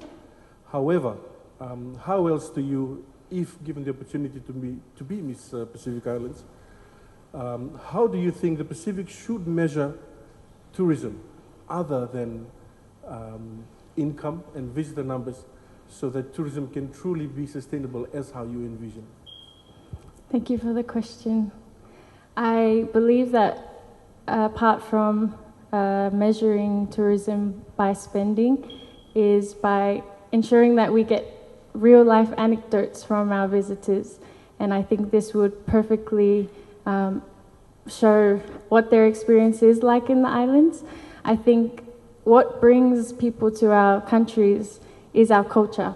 However, how else do you, if given the opportunity to be Miss Pacific Islands, how do you think the Pacific should measure tourism other than income and visitor numbers, so that tourism can truly be sustainable as how you envision? Thank you for the question. I believe that apart from measuring tourism by spending, is by ensuring that we get real life anecdotes from our visitors. And I think this would perfectly show what their experience is like in the islands. I think what brings people to our countries is our culture,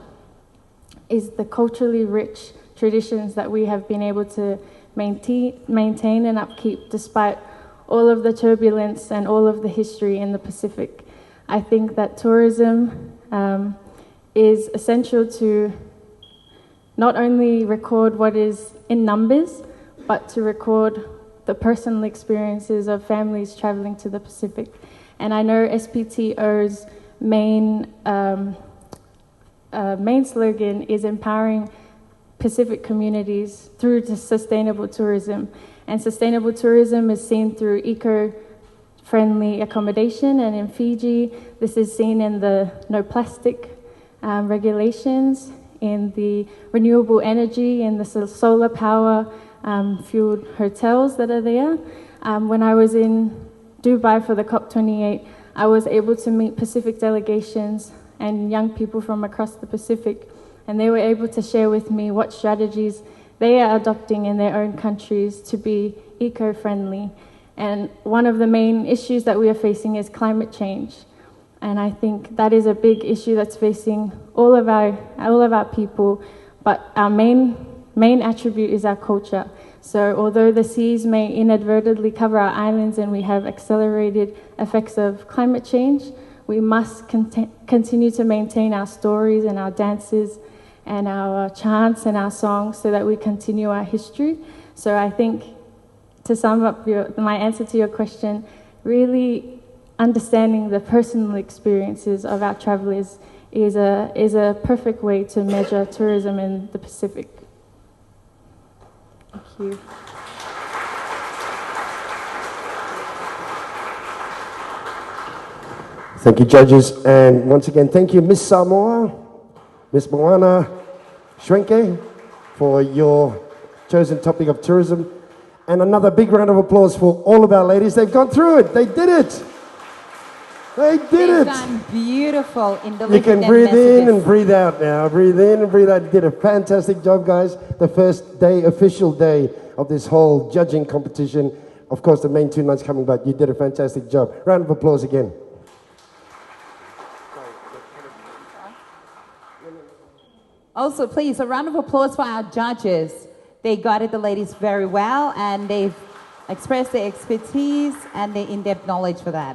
is the culturally rich traditions that we have been able to maintain and upkeep despite all of the turbulence and all of the history in the Pacific. I think that tourism is essential to not only record what is in numbers, but to record the personal experiences of families traveling to the Pacific. And I know SPTO's main slogan is empowering Pacific communities through sustainable tourism. And sustainable tourism is seen through eco-friendly accommodation, and in Fiji, this is seen in the no plastic regulations, in the renewable energy, in the solar power fueled hotels that are there. When I was in Dubai for the COP28, I was able to meet Pacific delegations and young people from across the Pacific, and they were able to share with me what strategies they are adopting in their own countries to be eco-friendly. And one of the main issues that we are facing is climate change. And I think that is a big issue that's facing all of our people, but our main attribute is our culture. So although the seas may inadvertently cover our islands and we have accelerated effects of climate change, we must continue to maintain our stories and our dances and our chants and our songs so that we continue our history. So I think, to sum up my answer to your question, really understanding the personal experiences of our travelers is a perfect way to measure tourism in the Pacific. Thank you. Thank you, judges. And once again, thank you, Miss Samoa, Miss Moemoana, Schwenke, for your chosen topic of tourism. And another big round of applause for all of our ladies. They've gone through it. They did it. They did They've it. done beautiful in the You can breathe in and breathe out now. Breathe in and breathe out. You did a fantastic job, guys. The first day, official day of this whole judging competition. Of course, the main 2 nights coming back. You did a fantastic job. Round of applause again. Also, please, a round of applause for our judges. They guided the ladies very well, and they've expressed their expertise and their in-depth knowledge for that.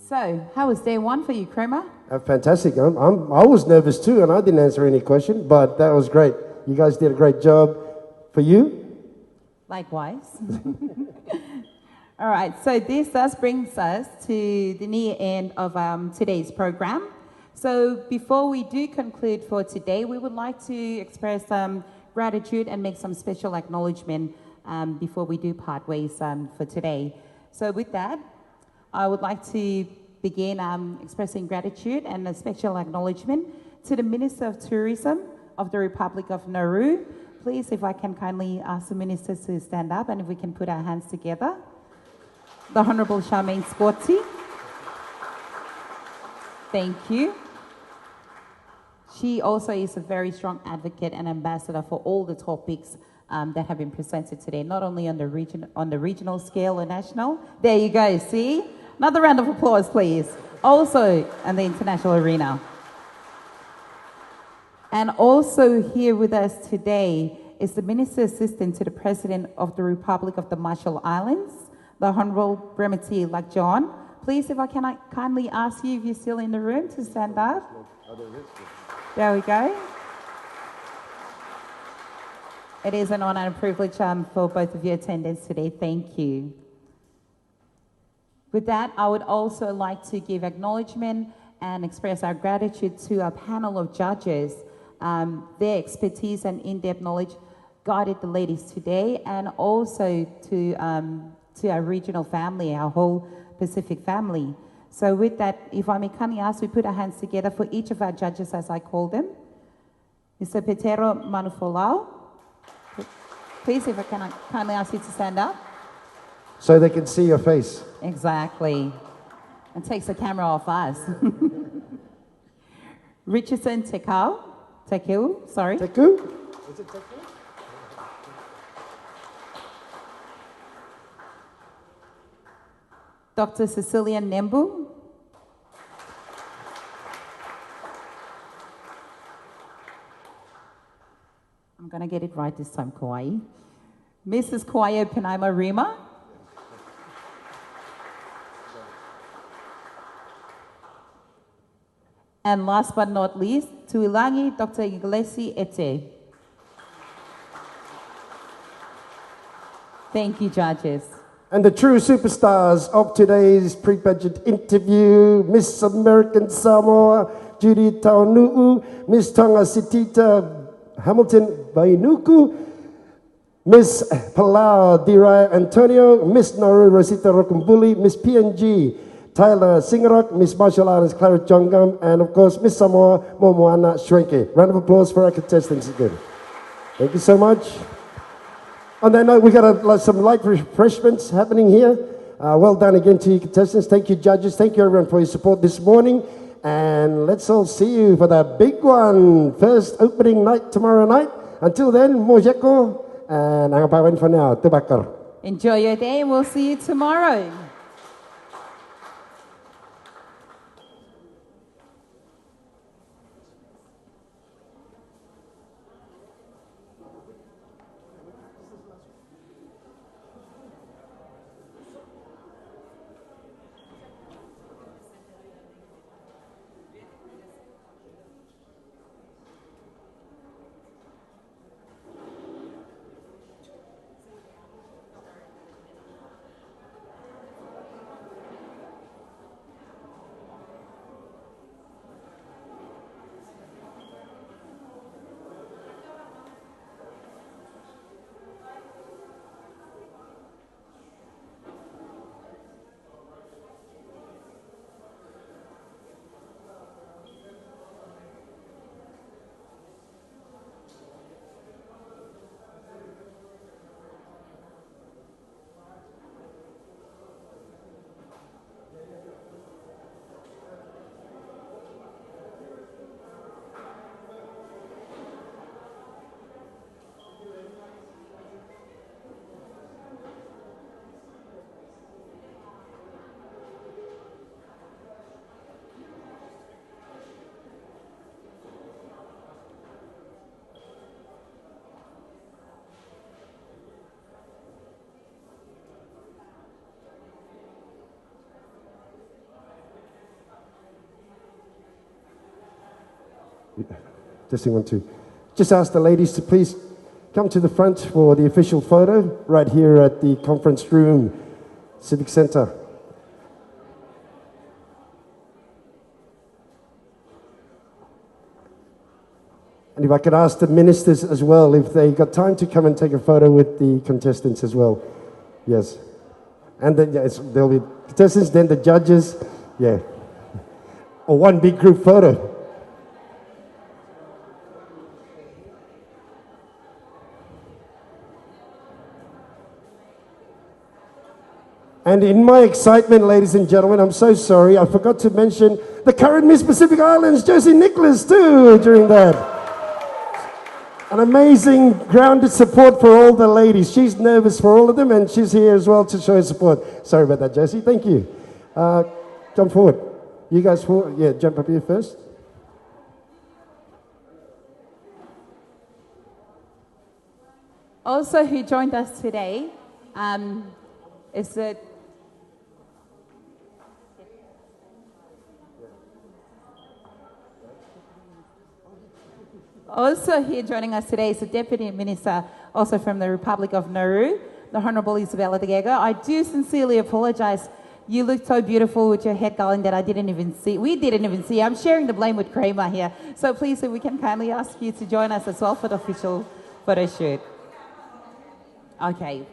So, how was day 1 for you, Kramer? Fantastic. I was nervous too, and I didn't answer any question, but that was great. You guys did a great job. For you? Likewise. All right, so this thus brings us to the near end of today's program. So before we do conclude for today, we would like to express gratitude and make some special acknowledgement before we do part ways for today. So with that, I would like to begin expressing gratitude and a special acknowledgement to the Minister of Tourism of the Republic of Nauru. Please, if I can kindly ask the ministers to stand up and if we can put our hands together. The Honourable Charmaine Squatty. Thank you. She also is a very strong advocate and ambassador for all the topics that have been presented today, not only on the regional scale or national. There you go, see? Another round of applause, please. Also in the international arena. And also here with us today is the Minister Assistant to the President of the Republic of the Marshall Islands, the Honourable Bremati Lakjon. Please, if I can kindly ask you, if you're still in the room, to stand up. There we go. It is an honour and a privilege for both of your attendance today. Thank you. With that, I would also like to give acknowledgement and express our gratitude to our panel of judges. Their expertise and in-depth knowledge guided the ladies today, and also to our regional family, our whole Pacific family. So with that, if I may kindly ask, we put our hands together for each of our judges as I call them. Mr. Petero Manufolau. Please, if I can kindly ask you to stand up. So they can see your face. Exactly. And takes the camera off us. Richardson Teku, sorry. Teku? Is it Teku? Dr. Cecilia Nembu. I'm going to get it right this time, Kauai. Mrs. Kauai Panaima Rima. And last but not least, Tuilangi Dr. Iglesi Ete. Thank you, judges. And the true superstars of today's pre-pageant interview, Miss American Samoa, Judy Taonuu, Miss Tonga Sitita, Hamilton Vaenuku, Miss Palau, Dee-Raya Antonio, Miss Nauru, Rosita Rokobuli, Miss PNG, Tyla Singirok, Miss Marshall Islands, Claret, ChongGum, and of course, Miss Samoa, Moemoana, Schwenke. Round of applause for our contestants again. Thank you so much. On that note, we got some light refreshments happening here. Well done again to you contestants. Thank you, judges. Thank you, everyone, for your support this morning. And let's all see you for the big one. First opening night tomorrow night. Until then, mojeko and angapawen for now. Tubakar. Enjoy your day, and we'll see you tomorrow. Testing 1, 2. Just ask the ladies to please come to the front for the official photo right here at the conference room, Civic Centre. And if I could ask the ministers as well, if they got time to come and take a photo with the contestants as well. Yes. And then yes, there'll be contestants, then the judges. Yeah. Or one big group photo. And in my excitement, ladies and gentlemen, I'm so sorry, I forgot to mention the current Miss Pacific Islands, Josie Nicholas, too, during that. An amazing grounded support for all the ladies. She's nervous for all of them, and she's here as well to show her support. Sorry about that, Josie. Thank you. Jump forward. You guys forward. Yeah, jump up here first. Also, who joined us today is the Also here joining us today is the Deputy Minister, also from the Republic of Nauru, the Honourable Isabella Diego. I do sincerely apologise. You look so beautiful with your head garland that I didn't even see. We didn't even see. I'm sharing the blame with Kramer here. So please, if we can kindly ask you to join us as well for the official photo shoot. Okay.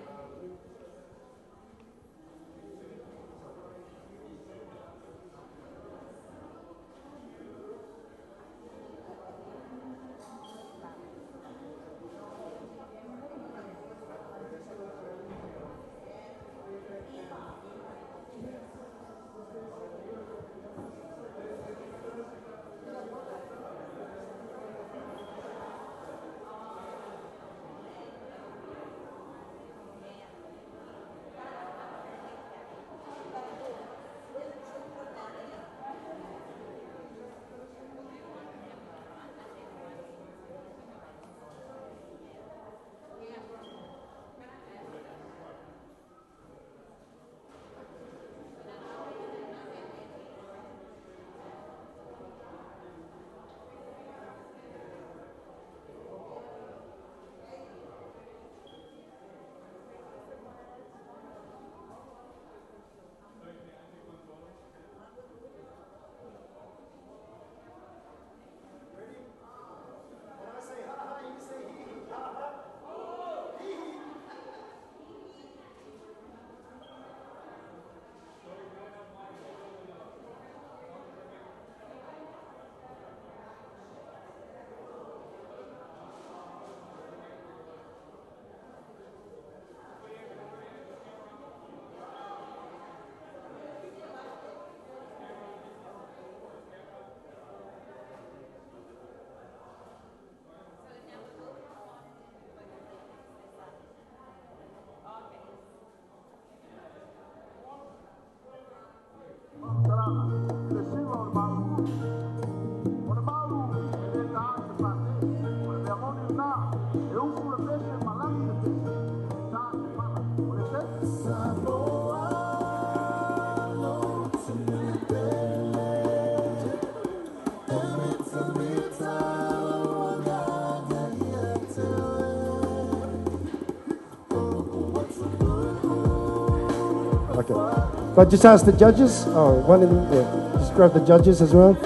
But just ask the judges. Oh, one of them. Yeah. Just grab the judges as well.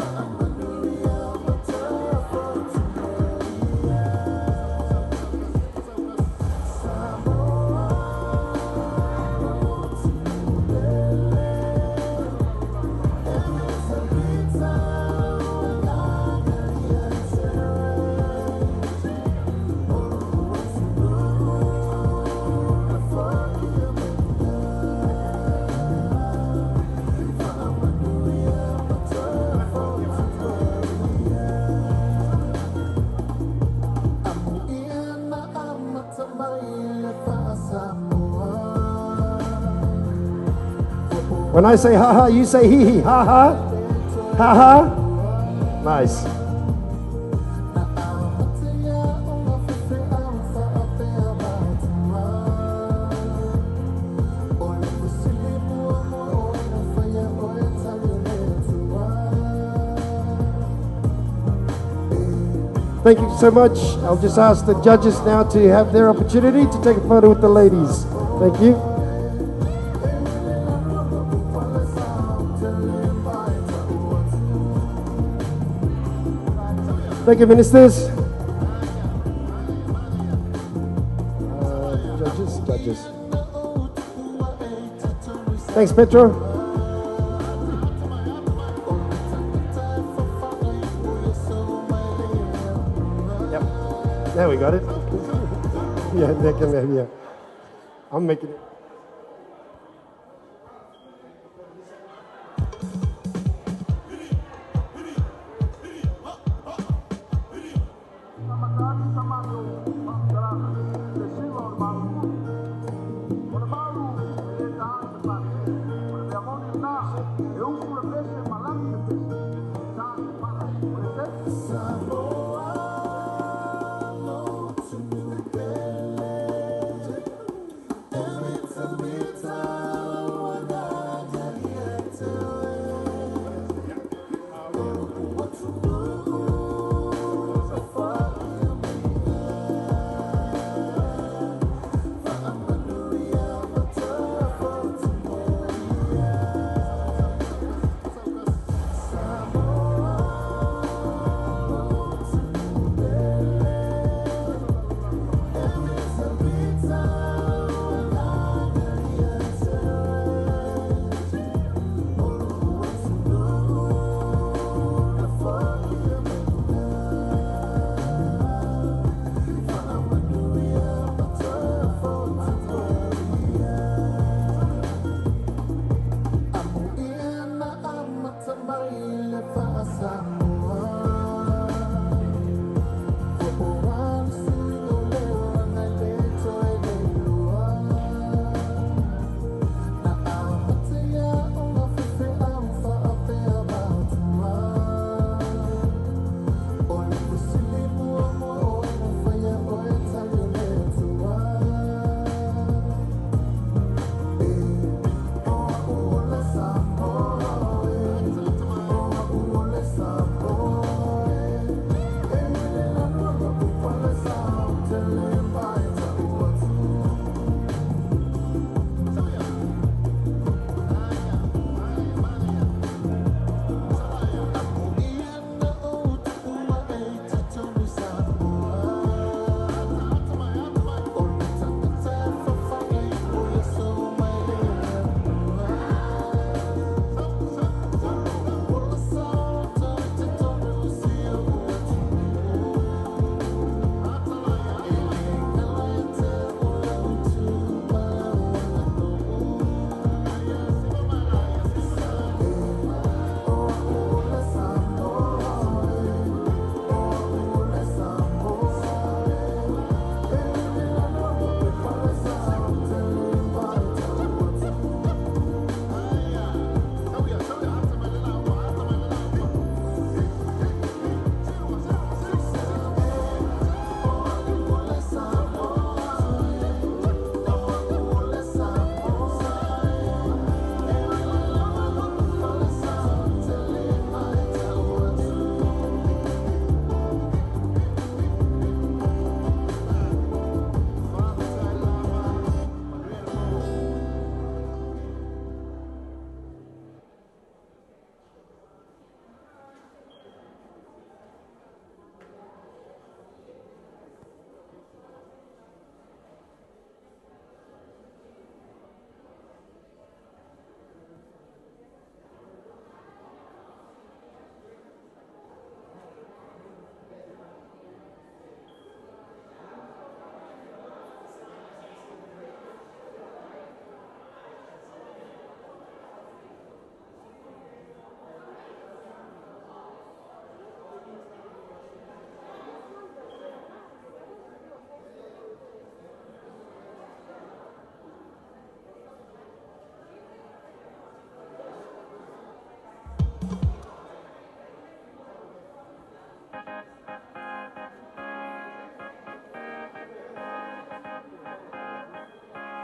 When I say ha ha, you say hee hee. Ha ha. Ha ha. Nice. Thank you so much. I'll just ask the judges now to have their opportunity to take a photo with the ladies. Thank you. Thank you, ministers. Judges. Thanks, Petro. Yep. There we got it. Yeah, there can be, yeah. I'm making it.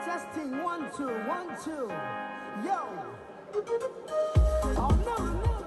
Testing 1 2 1 2. Yo. Oh no no.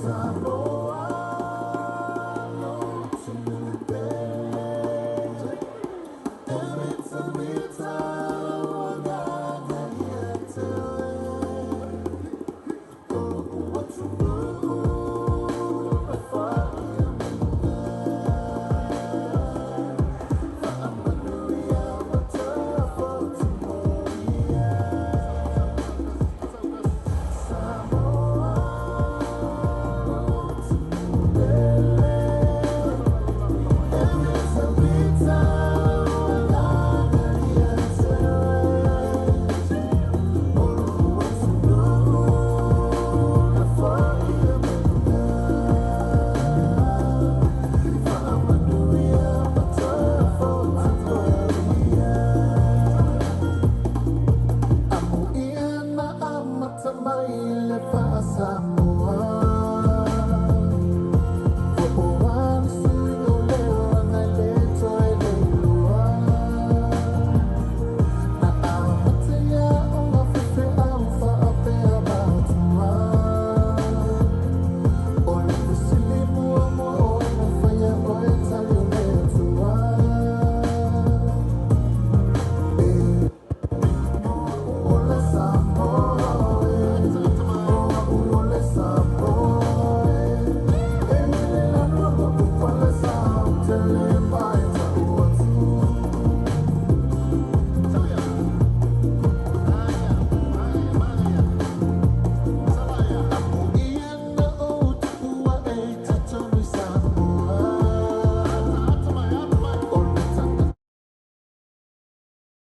Samoa.